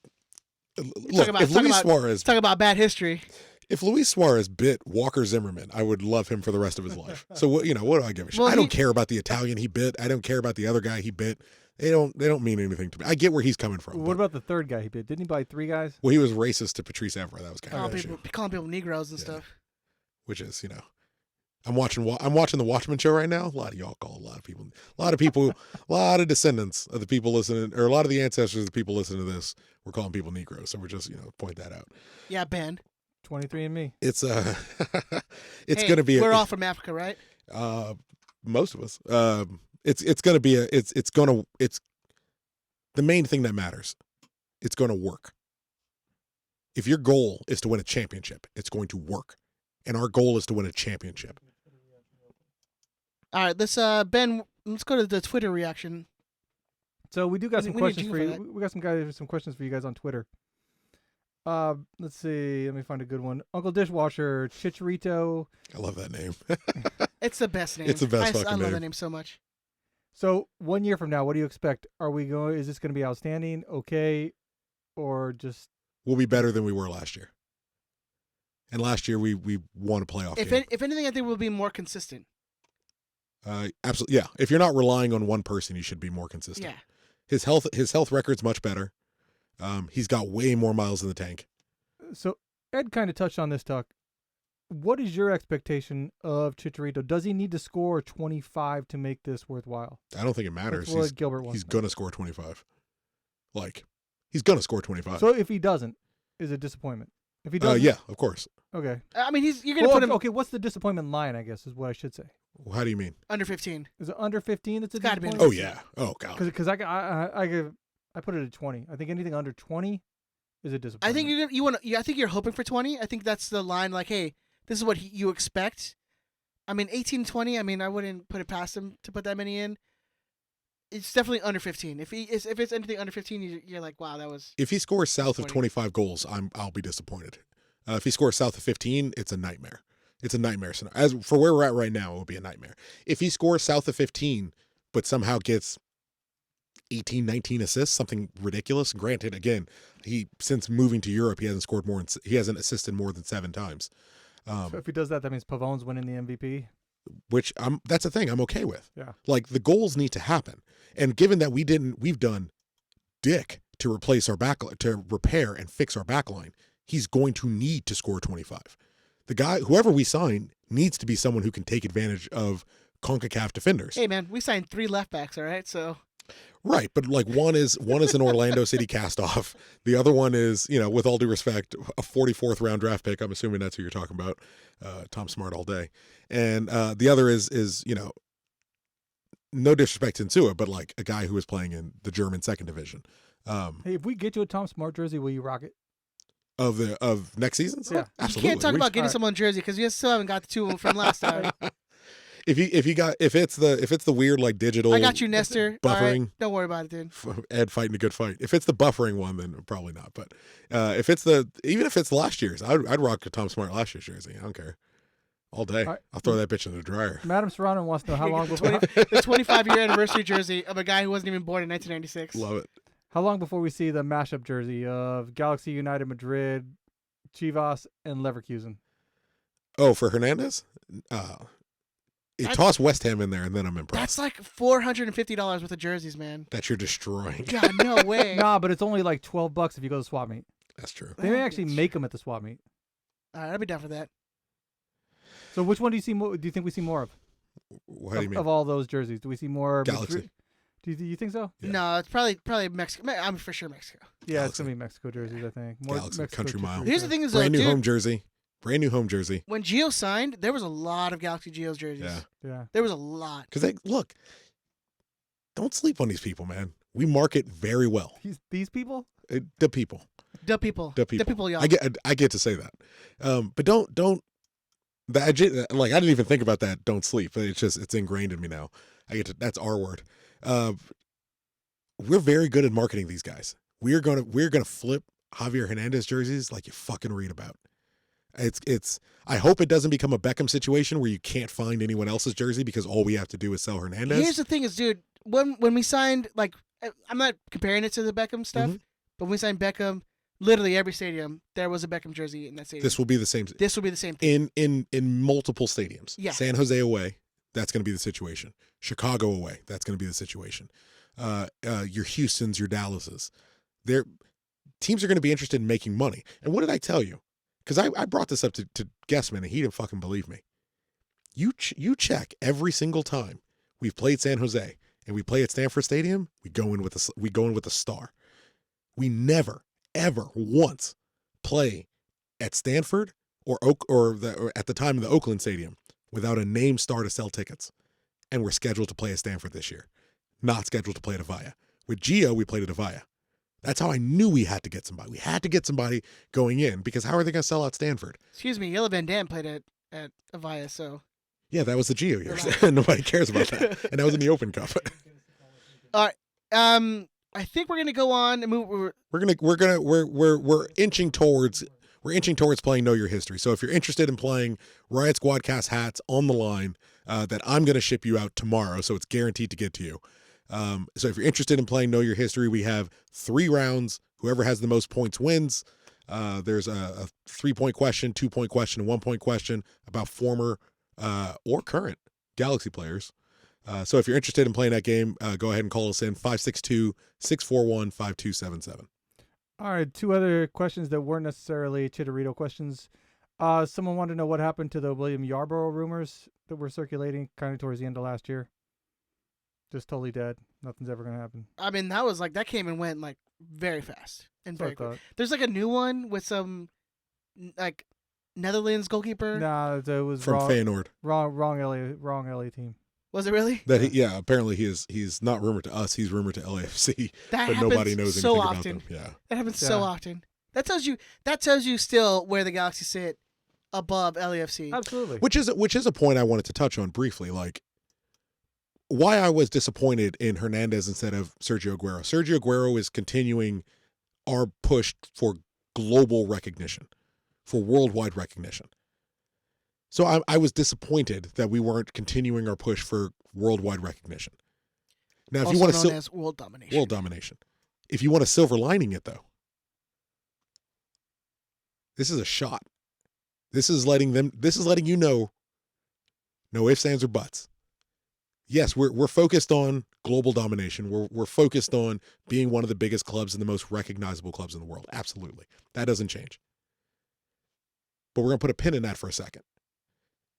Look, if Luis Suarez talk about bad history. If Luis Suarez bit Walker Zimmerman, I would love him for the rest of his life. So what do I give a shit? Well, I don't care about the Italian he bit. I don't care about the other guy he bit. They don't mean anything to me. I get where he's coming from. What about the third guy he bit? Didn't he buy 3 guys? Well, he was racist to Patrice Evra. That was kind of an issue. Calling people Negroes and stuff. Which is, I'm watching the Watchmen show right now. A lot of y'all call a lot of people, a lot of descendants of the people listening, or a lot of the ancestors of the people listening to this. We're calling people Negroes, so we're just point that out. Yeah, Ben. 23andMe. It's it's gonna be. We're all from Africa, right? Most of us. It's gonna be it's the main thing that matters. It's gonna work. If your goal is to win a championship, it's going to work. And our goal is to win a championship. All right, let's go to the Twitter reaction. So we do got some questions for you. for We got some questions for you guys on Twitter. Let's see. Let me find a good one. Uncle Dishwasher, Chicharito. I love that name. It's the best name. It's the best fucking I love name. that name so much. So 1 year from now, what do you expect? Is this going to be outstanding, okay, or just? We'll be better than we were last year. And last year we won a playoff game. If anything, I think we'll be more consistent. Absolutely, yeah. If you're not relying on one person, you should be more consistent. Yeah. His health record's much better. He's got way more miles in the tank. So Ed kind of touched on this, Tuck. What is your expectation of Chicharito? Does he need to score 25 to make this worthwhile? I don't think it matters. That's what Gilbert wants. He's gonna score 25. He's gonna score 25. So if he doesn't, is it disappointment? If he doesn't, yeah, of course. Okay. I mean, you're gonna put him Okay, what's the disappointment line? I guess is what I should say. How do you mean? under 15. Is it under 15? That's a It's gotta be disappointment. Oh yeah. Oh god. Because I put it at 20. I think anything under 20 is a disappointment. I think I think you're hoping for 20. I think that's the line. Like, hey, this is what you expect. I mean, 18, 20. I mean, I wouldn't put it past him to put that many in. It's definitely under 15. If it's anything under 15, you're like, wow, that was. If he scores south of 25 goals, I'll be disappointed. If he scores south of 15, it's a nightmare. It's a nightmare scenario. As for where we're at right now, it would be a nightmare. If he scores south of 15, but somehow gets 18, 19 assists, something ridiculous. Granted, again, since moving to Europe, he hasn't assisted more than 7 times. So if he does that, that means Pavon's winning the MVP. Which that's a thing I'm okay with. Yeah. Like the goals need to happen. And given that we've done dick to replace our to repair and fix our back line, he's going to need to score 25. The guy, whoever we sign, needs to be someone who can take advantage of CONCACAF defenders. Hey man, we signed 3 left backs, all right? So. Right, but like one is an Orlando City cast-off. The other one is, with all due respect, a 44th round draft pick. I'm assuming that's who you're talking about. Tom Smart all day. And the other is no disrespect to Insua, but like a guy who is playing in the German 2nd division. Hey, if we get you a Tom Smart jersey, will you rock it? Of next season? Yeah. Absolutely. You can't talk about getting someone jersey because you still haven't got the 2 from last time. If it's the weird like digital, I got you, Nestor. buffering. All right, don't worry about it, dude. Ed fighting a good fight. If it's the buffering one, then probably not. But even if it's last year's, I'd rock a Tom Smart last year's jersey. I don't care. All day. All right. I'll throw that bitch in the dryer. Madam Serrano wants to know how long before The 25-year anniversary jersey of a guy who wasn't even born in 1996. Love it. how long before we see the mashup jersey of Galaxy United Madrid, Chivas, and Leverkusen? Oh, for Hernandez? Toss West Ham in there, and then I'm impressed. That's like $450 worth of jerseys, man. That you're destroying. God, no way. Nah, but it's only like $12 if you go to swap meet. That's true. They may actually make them at the swap meet. All right, I'll be down for that. So which one do you see more? Do you think we see more of? How do you mean? Of all those jerseys, do we see more? Galaxy. Madrid? Do you think so? Yeah. No, it's probably Mexico. I'm for sure Mexico. Yeah, it's Galaxy. gonna be Mexico jerseys, I think. More Galaxy, Mexico Country Mile. jerseys. Here's the thing is, though, Brand new dude, home jersey. Brand new home jersey. when Gio signed, there was a lot of Galaxy Geo's jerseys. Yeah. Yeah. There was a lot. Because don't sleep on these people, man. We market very well. These people? The people. The people, y'all. I get to say that. But don't I didn't even think about that. Don't sleep. It's ingrained in me now. That's our word. We're very good at marketing these guys. We're gonna flip Javier Hernandez jerseys like you fucking read about. I hope it doesn't become a Beckham situation where you can't find anyone else's jersey because all we have to do is sell Hernandez. Here's the thing is, dude, when we signed, like, I'm not comparing it to the Beckham stuff, but when we signed Beckham, literally every stadium, there was a Beckham jersey in that stadium. This will be the same thing. In multiple stadiums. Yeah. San Jose away, that's going to be the situation. Chicago away, that's going to be the situation. Your Houstons, your Dallases. Teams are going to be interested in making money. And what did I tell you? Because I brought this up to Guessman, and he didn't fucking believe me. You check every single time we've played San Jose and we play at Stanford Stadium, we go in with a star. We never, ever once play at Stanford or at the time of the Oakland Stadium without a name star to sell tickets. And we're scheduled to play at Stanford this year, not scheduled to play at Avaya. With Gio, we played at Avaya. That's how I knew we had to get somebody. We had to get somebody going in because how are they going to sell out Stanford? Excuse me, Yella Van Dam played at Avaya, so. Yeah, that was the Gio years. Nobody cares about that, and that was in the Open Cup. All right. I think we're gonna go on and move. We're inching towards playing Know Your History. So if you're interested in playing Riot Squadcast hats on the line, that I'm going to ship you out tomorrow, so it's guaranteed to get to you. So if you're interested in playing Know Your History, we have 3 rounds. Whoever has the most points wins. There's a 3-point question, 2-point question, and 1-point question about former or current Galaxy players. So if you're interested in playing that game, go ahead and call us in 562-641-5277. All right, 2 other questions that weren't necessarily Chicharito questions. Someone wanted to know what happened to the William Yarbrough rumors that were circulating kind of towards the end of last year. Just totally dead. Nothing's ever going to happen. I mean, that came and went like very fast and very quick. There's like a new one with some like Netherlands goalkeeper. Nah, it was from Feyenoord. Wrong LA team. Was it really? Apparently he's not rumored to us. He's rumored to LAFC. But nobody knows so anything often. about them. Yeah, that happens so often. That tells you still where the Galaxy sit above LAFC. Absolutely. Which is a point I wanted to touch on briefly. Like why I was disappointed in Hernandez instead of Sergio Aguero. Sergio Aguero is continuing our push for global recognition, for worldwide recognition. So I was disappointed that we weren't continuing our push for worldwide recognition. Now, if also you want known as world domination. World domination. If you want a silver lining it, though, this is a shot. This is letting you know, no ifs, ands, or buts. Yes, we're focused on global domination. We're focused on being one of the biggest clubs and the most recognizable clubs in the world. Absolutely. That doesn't change. But we're going to put a pin in that for a second.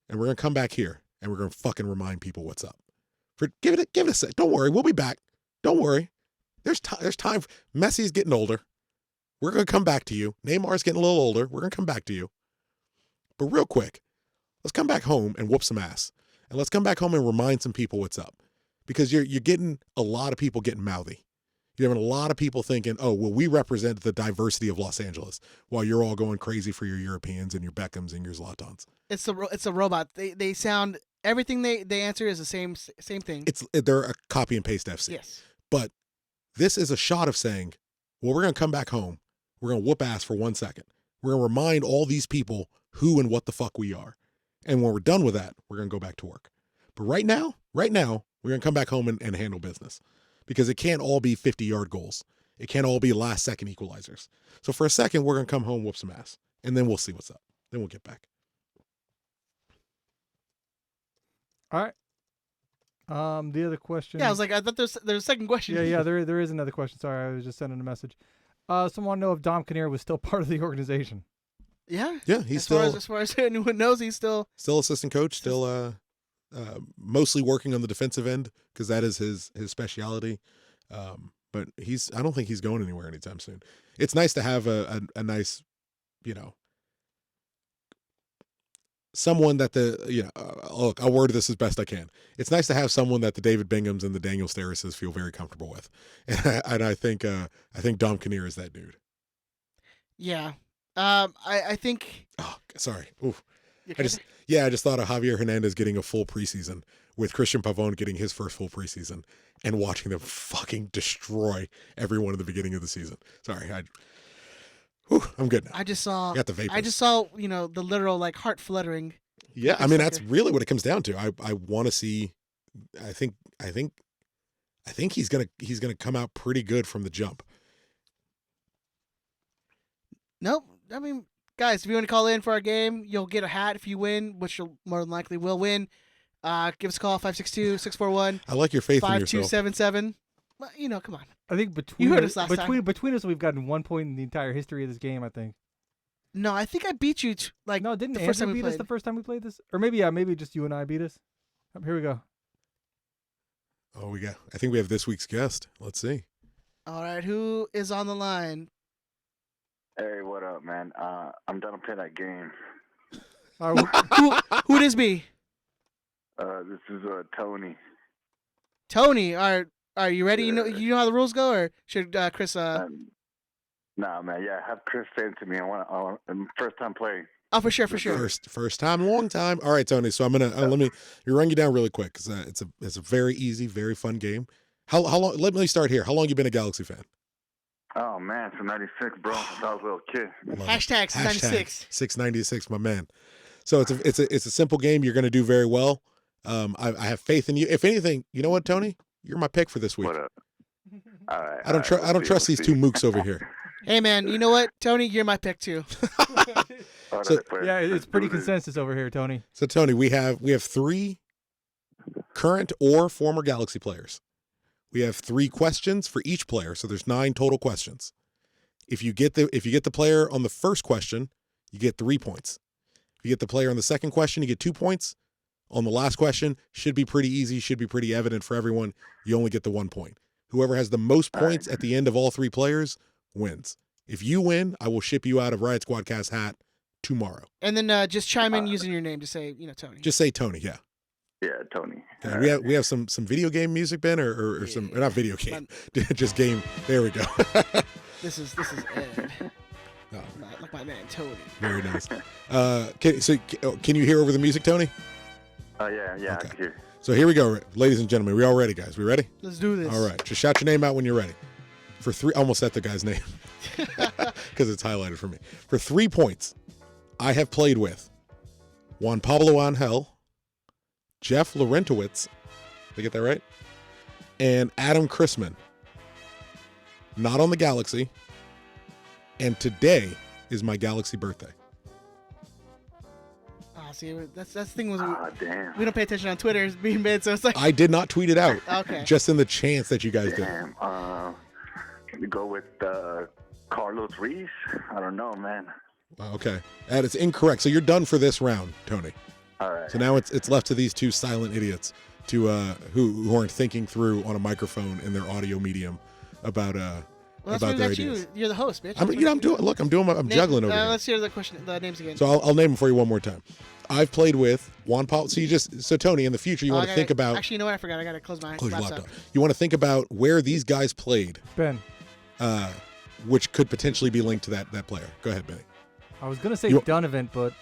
And we're going to come back here and we're going to fucking remind people what's up. Give it a sec. Don't worry. We'll be back. Don't worry. There's time. Messi's getting older. We're going to come back to you. Neymar's getting a little older. We're going to come back to you. But real quick, let's come back home and whoop some ass. And let's come back home and remind some people what's up. Because you're getting a lot of people getting mouthy. You're having a lot of people thinking, oh, well, we represent the diversity of Los Angeles while you're all going crazy for your Europeans and your Beckhams and your Zlatans. It's a robot. They sound, everything they answer is the same thing. They're a copy and paste FC. Yes. But this is a shot of saying, well, we're going to come back home. We're going to whoop ass for 1 second. We're going to remind all these people who and what the fuck we are. And when we're done with that, we're going to go back to work. But right now, we're going to come back home and handle business. Because it can't all be 50-yard goals. It can't all be last-second equalizers. So for a second, we're going to come home, whoop some ass. And then we'll see what's up. Then we'll get back. All right. The other question. Yeah, I was like, I thought there's a second question. Yeah, there is another question. Sorry, I was just sending a message. Someone wanted to know if Dom Kinnear was still part of the organization. Yeah. Yeah, he's as far as anyone knows, he's still assistant coach, still mostly working on the defensive end because that is his specialty. But I don't think he's going anywhere anytime soon. It's nice to have a nice, someone that look, I'll word this as best I can. It's nice to have someone that the David Binghams and the Daniel Sterises feel very comfortable with, and I think Dom Kinnear is that dude. Yeah. I think. Oh, sorry. Oof. You I okay? just thought of Javier Hernandez getting a full preseason with Christian Pavón getting his first full preseason and watching them fucking destroy everyone in the beginning of the season. Sorry, I'm good now. I just saw. Got the vapors. I just saw the literal like heart fluttering. Yeah, I It's mean like that's really what it comes down to. I want to see. I think he's gonna come out pretty good from the jump. Nope. I mean, guys, if you want to call in for our game, you'll get a hat if you win, which you'll more than likely will win. Give us a call 562-641. I like your faith in yourself. 5277. Well, come on. I think You heard us last time. between us, we've gotten 1 point in the entire history of this game. I think. No, I think I beat you. No, didn't the Andrew first time we beat us played. the first time we played this? Or maybe just you and I beat us. Here we go. Oh, I think we have this week's guest. Let's see. All right, who is on the line? Hey, what up, man? I'm done to play that game. Who it is me? This is Tony. Tony, are you ready? You know how the rules go, or should Chris? Nah, man. Yeah, have Chris say it to me. I'm first time playing. Oh, for sure. First time, long time. All right, Tony. So I'm gonna let me run you down really quick because it's a very easy, very fun game. How long? Let me start here. How long you been a Galaxy fan? Oh man, since '96, bro. Since I was a little kid. Hashtag 96. 696, my man. So it's a simple game. You're gonna do very well. I have faith in you. If anything, you know what, Tony? You're my pick for this week. What up? All right. I don't trust these two mooks over here. Hey, man, you know what, Tony? You're my pick too. Yeah, it's pretty consensus over here, Tony. So Tony, we have 3 current or former Galaxy players. We have 3 questions for each player, so there's 9 total questions. If you get the player on the first question, you get 3 points. If you get the player on the second question, you get 2 points. On the last question, should be pretty easy, should be pretty evident for everyone. You only get the 1 point. Whoever has the most points at the end of all 3 players wins. If you win, I will ship you out a Riot Squadcast hat tomorrow. And then just chime in using your name to say, Tony. Just say Tony, yeah. Yeah, Tony. Okay, we have some video game music, Ben, or some not video game, just game. There we go. This is Ed. Oh. Like my man Tony. Very nice. Can you hear over the music, Tony? Yeah, Okay. I can hear. So here we go, ladies and gentlemen. We all ready, guys? We ready? Let's do this. All right. Just shout your name out when you're ready. For 3, almost said the guy's name because it's highlighted for me. For 3 points, I have played with Juan Pablo Angel, Jeff Laurentowicz, did I get that right? And Adam Chrisman. Not on the Galaxy. And today is my Galaxy birthday. See, that's the thing was Damn. we don't pay attention on Twitter. It's being mid, so it's like I did not tweet it out. Okay. Just in the chance that you guys did. Damn. Can we go with Carlos Reese? I don't know, man. Okay. That is incorrect. So you're done for this round, Tony. All right. So now it's left to these 2 silent idiots to who aren't thinking through on a microphone in their audio medium about that's about why their we got ideas. you. You're the host, bitch. I'm juggling over here. Let's hear the names again. So I'll name them for you one more time. I've played with Juan Paul. So Tony, in the future, you want to think about. Actually, you know what? I forgot. I got to close my Close your laptop. laptop. You want to think about where these guys played, Ben, which could potentially be linked to that player. Go ahead, Benny. I was gonna say You- Donovan, but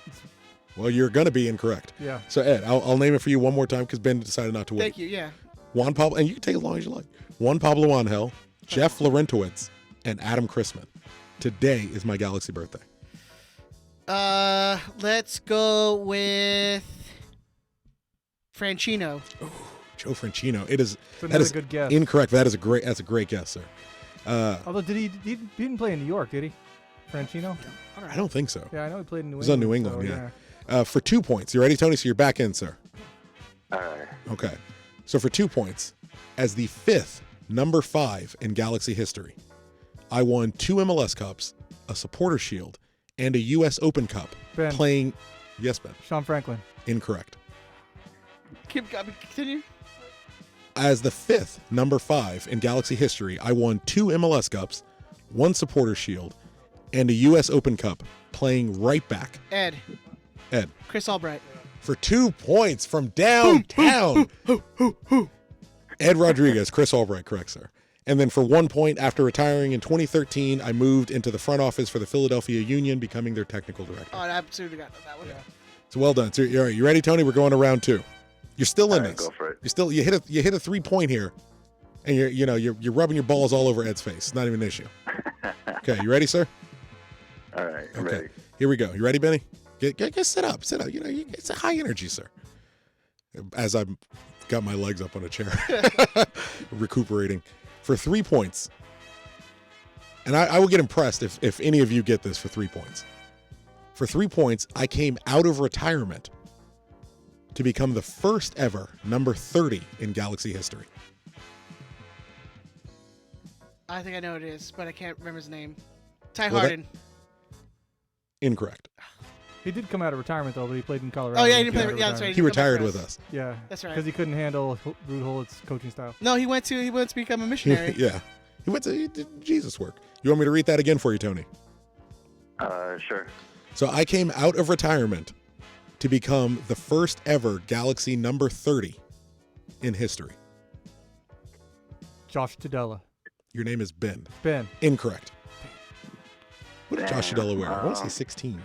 Well, you're going to be incorrect. yeah. So Ed, I'll name it for you one more time because Ben decided not to wait. Thank you. Yeah. Juan Pablo, and you can take as long as you like. Juan Pablo Angel, Jeff Laurentowicz, and Adam Chrisman. Today is my Galaxy birthday. Let's go with Franchino. Joe Franchino. It is It's that another is good guess. incorrect. That's a great guess, sir. Although he didn't play in New York, did he? Franchino? I don't think so. Yeah, I know he played in New It was England. on New England, so, yeah. For 2 points. You ready, Tony? So you're back in, sir. All right. Okay. So for 2 points, as the 5th number 5 in Galaxy history, I won 2 MLS Cups, a Supporter Shield, and a U.S. Open Cup Ben. playing. Yes, Ben. Sean Franklin. Incorrect. Continue. As the 5th number 5 in Galaxy history, I won 2 MLS Cups, 1 Supporter Shield, and a U.S. Open Cup playing right back. Ed. Ed. Chris Albright. For 2 points from downtown. Ed Rodriguez, Chris Albright, correct, sir. And then for 1 point, after retiring in 2013, I moved into the front office for the Philadelphia Union, becoming their technical director. Oh, I absolutely got that one. Yeah. So well done. So all right, you ready, Tony? We're going to round 2. You're still in All right, this. go for it. You hit a 3-point here, and you're rubbing your balls all over Ed's face. It's not even an issue. Okay, you ready, sir? All right, I'm Okay. ready. Here we go. You ready, Benny? Get sit up. Sit up. It's a high energy, sir. As I've got my legs up on a chair, recuperating. For 3 points, and I will get impressed if any of you get this for 3 points. For 3 points, I came out of retirement to become the first ever number 30 in Galaxy history. I think I know what it is, but I can't remember his name. Ty Well, Harden. Incorrect. He did come out of retirement though, but he played in Colorado. Oh yeah, he when didn't came play. out of Yeah, that's right. retirement. He didn't come back retired for with us. us. Yeah, That's right. Because he couldn't handle Rude Hullett's coaching style. No, he went to become a missionary. Yeah. He did Jesus work. You want me to read that again for you, Tony? Sure. So I came out of retirement to become the first ever Galaxy number 30 in history. Josh Tudela. Your name is Ben. Ben. Incorrect. What did Josh Damn, Tudela wear? I want to say 16.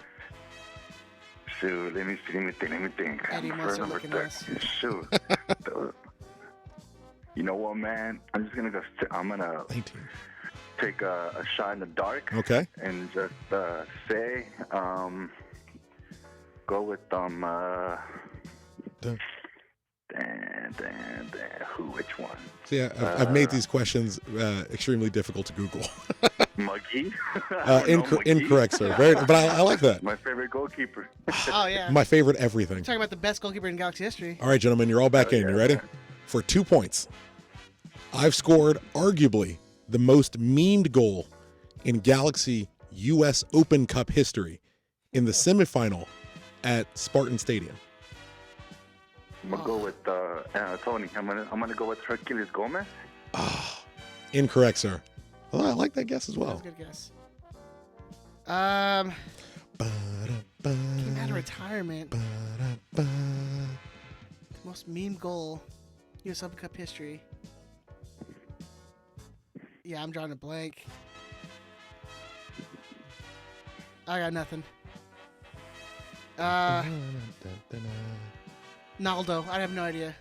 Shoot, let me think. Eddie I'm must first have number looking at us. 30. Shoot. You know what, man? I'm just gonna I'm gonna 19. take a shot in the dark. Okay. And just say, go with Dun. which one? See, I've made these questions extremely difficult to Google. Muggy? Muggy? Incorrect, sir. But I like that. My favorite goalkeeper. Oh yeah. My favorite everything. Talking about the best goalkeeper in Galaxy history. All right, gentlemen, you're all back in. You ready? For 2 points, I've scored arguably the most memed goal in Galaxy U.S. Open Cup history in the semifinal at Spartan Stadium. I'm gonna go with Tony. I'm gonna go with Hercules Gomez. Incorrect, sir. Well, I like that guess as well. That's a good guess. Came out of retirement. Most meme goal. U.S. Open Cup history. Yeah, I'm drawing a blank. I got nothing. Naldo. I have no idea.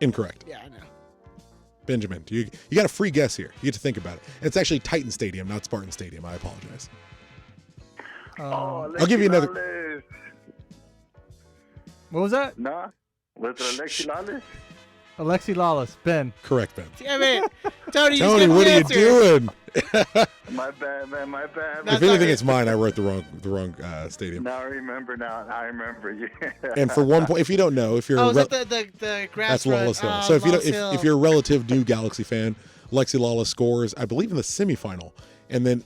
Incorrect. Yeah, I know. Benjamin, you got a free guess here. You get to think about it. It's actually Titan Stadium, not Spartan Stadium. I apologize. I'll give you another- What was that? Nah, was it Alexi Lalas? Alexi Lawless. Ben. Correct, Ben. Damn it. Tony, you Tony, skipped what the are you answer. doing? My bad, man. My bad. That's If anything, all right. it's mine. I wrote the wrong stadium. Now I remember. Yeah. And for 1 point, if you don't know, if you're Oh, a is rel- that the grass that's run? Lawless Hill. Oh, So if you Lawless don't, Hill. if you're a relative new Galaxy fan, Lexi Lawless scores, I believe, in the semifinal, and then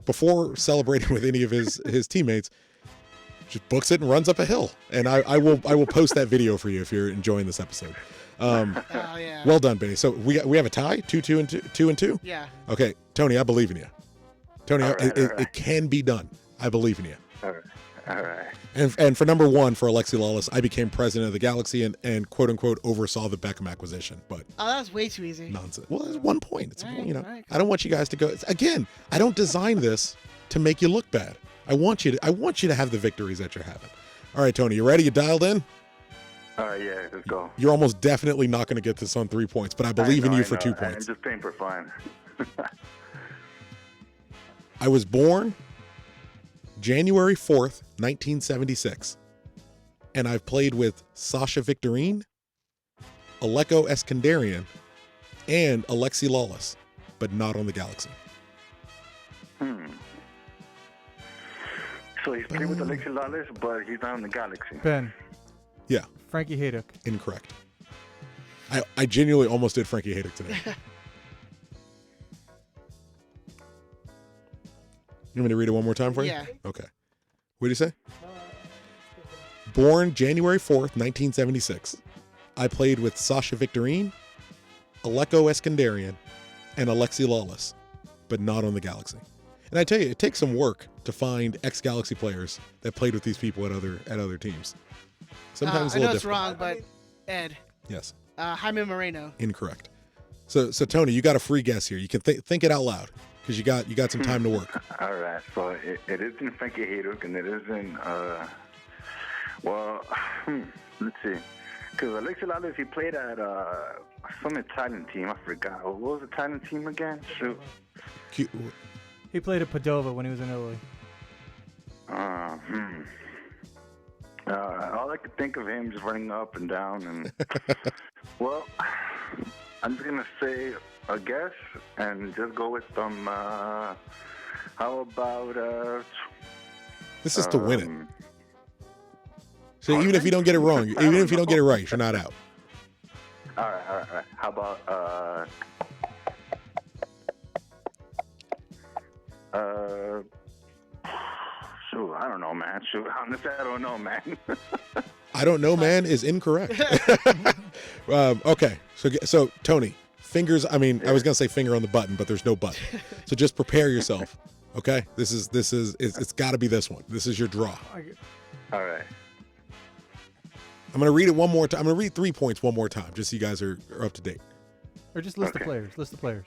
before celebrating with any of his teammates, just books it and runs up a hill. And I will post that video for you if you're enjoying this episode. Oh yeah. Well done, Benny. So we have a tie, 2 and 2. Yeah. Okay, Tony, I believe in you. Tony, All right, it can be done. I believe in you. All right. And for number 1, for Alexi Lawless, I became president of the Galaxy and quote unquote oversaw the Beckham acquisition. But Oh, that was way too easy. nonsense. Well, it's 1 point. It's All right, all right. I don't want you guys to go. Again, I don't design this to make you look bad. I want you to have the victories that you're having. All right, Tony, you ready? You dialed in? All right, yeah, let's go. You're almost definitely not going to get this on 3 points, but I believe in you for 2 points. I'm just paying for fun. I was born January 4th, 1976, and I've played with Sasha Victorine, Aleko Eskandarian, and Alexi Lawless, but not on the Galaxy. So he's played with Alexi Lalas, but he's not in the Galaxy. Ben. Yeah, Frankie Haydock. incorrect. I genuinely almost did Frankie Haydock today. You want me to read it one more time for you? Yeah. Okay. What did you say? Born January 4th, 1976. I played with Sasha Victorine, Aleko Eskandarian, and Alexi Lawless, but not on the Galaxy. And I tell you, it takes some work to find ex-Galaxy players that played with these people at other teams. Sometimes I a know little it's different. wrong, but Ed, Yes, Jaime Moreno. incorrect. So Tony, you got a free guess here. You can think it out loud because you got some time to work. All right, so it isn't Frankie Haydock, and it isn't, let's see. Because Alexi Lalas, he played at some Italian team. I forgot. What was the Italian team again? Shoot. He played at Padova when he was in Italy. All I could think of him just running up and down. And well, I'm just going to say a guess and just go with some, how about... This is to win it. So even if you don't get it wrong, even if you don't get it right, you're not out. All right. How about, shoot, I don't know, man. Shoot, honestly, I don't know, man. I don't know, man, is incorrect. Okay, so Tony, fingers. I mean, I was gonna say finger on the button, but there's no button. So just prepare yourself. Okay, this is it's got to be this one. This is your draw. All right. I'm gonna read it one more time. I'm gonna read 3 points one more time, just so you guys are up to date. Or just list the players. List the players.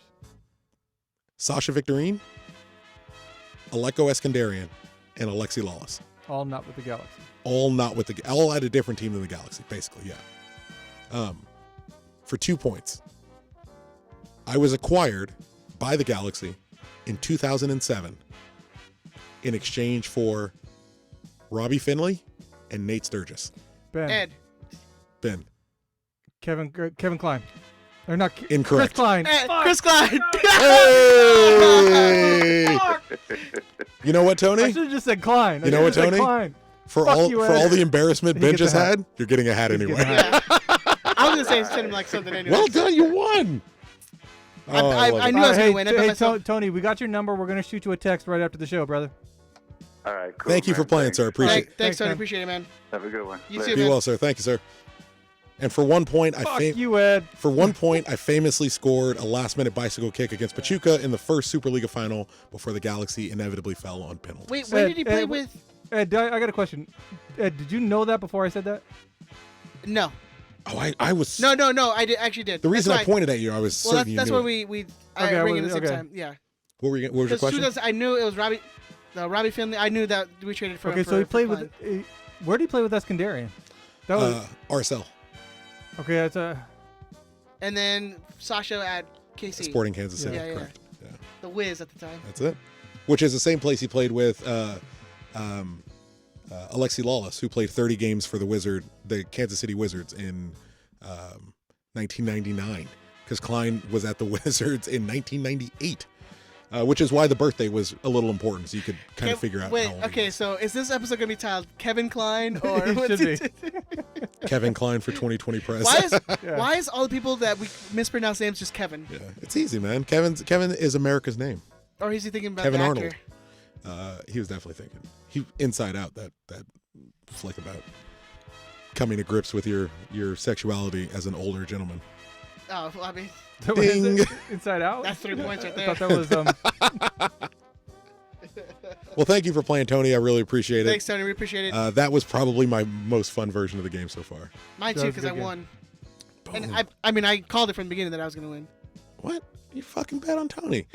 Sasha Victorine, Aleko Eskandarian, and Alexi Lalas. All not with the Galaxy. All at a different team than the Galaxy, basically, yeah. For 2 points. I was acquired by the Galaxy in 2007 in exchange for Robbie Finley and Nate Sturgis. Ben. Ed. Ben. Kevin Klein. They're not Incorrect. Chris Klein. Ed. Chris Klein. Hey! You know what, Tony? I should have just said Klein. You know what, Tony? Klein. For Fuck all you, for Ed. all the embarrassment He Ben gets just a hat. had, you're getting a hat He's anyway. getting a hat. I was gonna say send him like something anyway. Well done, you won. Oh, I love I it. knew I was hey, gonna win. I bet hey, myself. Tony, we got your number. We're gonna shoot you a text right after the show, brother. All right, cool. Thank you for man. playing, Thanks. sir. Appreciate it. Thanks, Tony. man. Appreciate it, man. Have a good one. You Later. too, Be man. well, sir. Thank you, sir. And for 1 point, Fuck you, Ed. For 1 point, I famously scored a last-minute bicycle kick against Pachuca in the first Superliga final before the Galaxy inevitably fell on penalties. Wait, when Ed, did he play Ed, with? Ed, I got a question. Ed, did you know that before I said that? No. Oh, I was. No. I actually did. The reason I That's why pointed at you, I was Well, certain that's you knew why it. we Okay, bring it at the same okay. time. Yeah. What was your Because question? I knew it was Robbie Finley. I knew that we traded for him. Okay, so he for played Klein. with. Where did he play with Eskandarian? That was RSL, okay. That's a. And then Sasha at KC. Sporting Kansas City. Yeah. Correct. Yeah, The Wiz at the time. that's it. Which is the same place he played with Alexi Lalas, who played 30 games for the Kansas City Wizards in 1999. Because Klein was at the Wizards in 1998. Which is why the birthday was a little important, so you could kind of figure out. Wait, how old he okay, was. so is this episode gonna be titled Kevin Klein or It what's should Kevin Klein for 2020 press. Why is all the people that we mispronounce names just Kevin? Yeah, it's easy, man. Kevin is America's name. Or is he thinking about Kevin the Arnold. actor? He was definitely thinking. Inside Out, that flick about coming to grips with your sexuality as an older gentleman. Oh, well, I mean, What is Ding. it? Inside Out. that's 3 points right I there. thought that was Well, thank you for playing, Tony. I really appreciate it. Thanks, Tony. We appreciate it. That was probably my most fun version of the game so far. Mine that too, was a because I good game. won. Boom. And I mean, I called it from the beginning that I was gonna win. What? You fucking bet on Tony.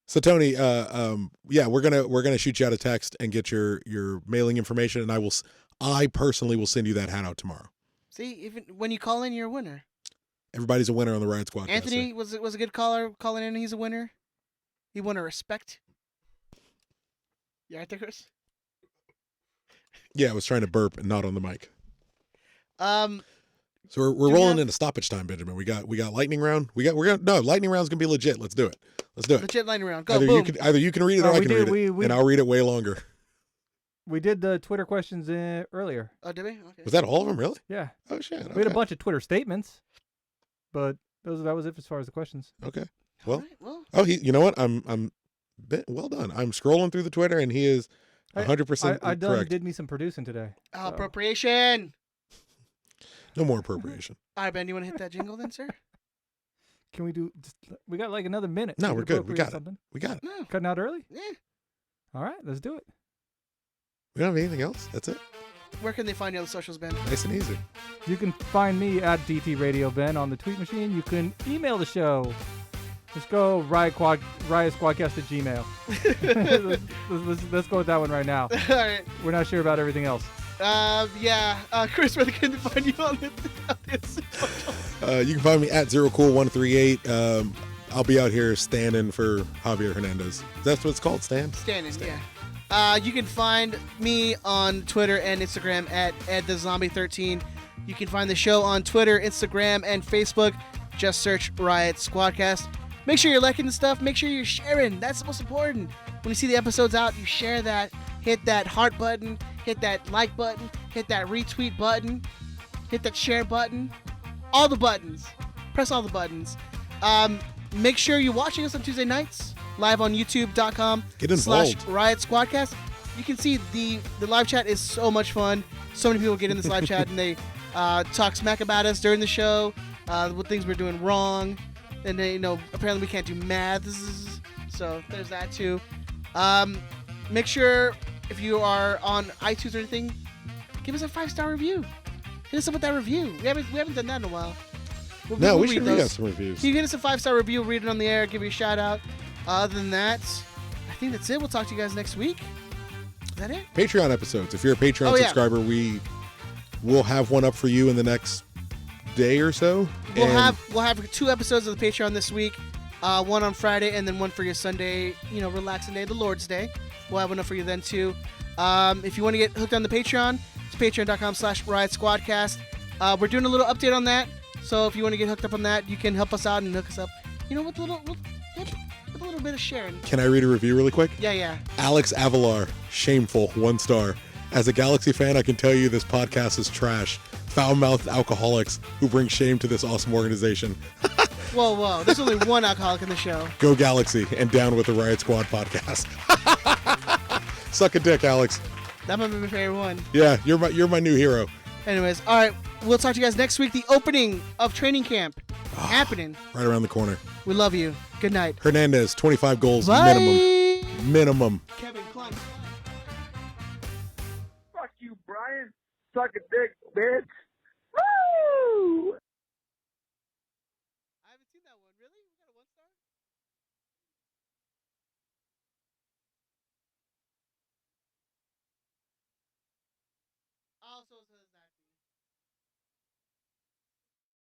So Tony, yeah, we're gonna shoot you out a text and get your mailing information, and I personally will send you that hat out tomorrow. See, even when you call in, you're a winner. Everybody's a winner on the Riot Squadcast. Anthony was a good caller calling in. He's a winner. He won a respect. You right there, Chris? Yeah, I was trying to burp and not on the mic. Um, So we're Do we rolling have- into stoppage time, Benjamin. We got lightning round. Lightning round's gonna be legit. Let's do it. legit lightning round. Go, Either boom. you can read it No, or I we can did- read it, we- and I'll read it way longer. we did the Twitter questions earlier. Oh, did we? Okay. Was that all of them, really? Yeah, Oh shit. we had a okay. bunch of Twitter statements, but that was it as far as the questions. Okay. All Well, right, well, oh, you know what? I'm well done. I'm scrolling through the Twitter, and he is 100% I done correct. did me some producing today. so. appropriation. No more appropriation. All right, Ben, you want to hit that jingle then, sir? Can we do? We got like another minute. No, We we're can good. We appropriate got it. something. We got it. No. Cutting out early. Yeah. All right, let's do it. We don't have anything else. That's it. Where can they find you on the socials, Ben? Nice and easy. You can find me at DT Radio Ben on the tweet machine. You can email the show. Let's go Riot Squadcast at Gmail. let's go with that one right now. All right. We're not sure about everything else. Chris, where can they find you on the You can find me at ZeroCool138. I'll be out here standing for Javier Hernandez. That's what it's called, stand? Standing, yeah. You can find me on Twitter and Instagram at EdTheZombie13. You can find the show on Twitter, Instagram, and Facebook. Just search Riot Squadcast. Make sure you're liking the stuff. Make sure you're sharing. That's the most important. When you see the episodes out, you share that. Hit that heart button. Hit that like button. Hit that retweet button. Hit that share button. All the buttons. Press all the buttons. Make sure you're watching us on Tuesday nights. Live on youtube.com Get involved. /Riot Squadcast. You can see the live chat is so much fun. So many people get in this live chat and they talk smack about us during the show, what things we're doing wrong, and they, apparently we can't do math. So there's that too. Make sure if you are on iTunes or anything, give us a 5-star review. Hit us up with that review. We haven't done that in a while. We should read out some reviews. You get us a 5-star review, read it on the air, give you a shout out. Other than that, I think that's it. We'll talk to you guys next week. Is that it? Patreon episodes. If you're a Patreon subscriber, we will have one up for you in the next day or so. We'll have 2 episodes of the Patreon this week. One on Friday and then one for your Sunday, relaxing day, the Lord's Day. We'll have one up for you then too. If you want to get hooked on the Patreon, it's patreon.com/Riot Squadcast. We're doing a little update on that. So if you want to get hooked up on that, you can help us out and hook us up. With a little bit of sharing. Can I read a review really quick? Yeah. Alex Avalar, shameful, 1 star. As a Galaxy fan, I can tell you this podcast is trash. Foul-mouthed alcoholics who bring shame to this awesome organization. Whoa. There's only one alcoholic in the show. Go Galaxy and down with the Riot Squad podcast. Suck a dick, Alex. That might be my favorite one. Yeah, you're my new hero. Anyways, all right. We'll talk to you guys next week. The opening of training camp happening. Right around the corner. We love you. Good night. Hernandez, 25 goals Bye. minimum. Kevin, climb. Fuck you, Brian. Suck a dick, bitch. Woo! I haven't seen that one. Really? We got a 1-star? Also says that.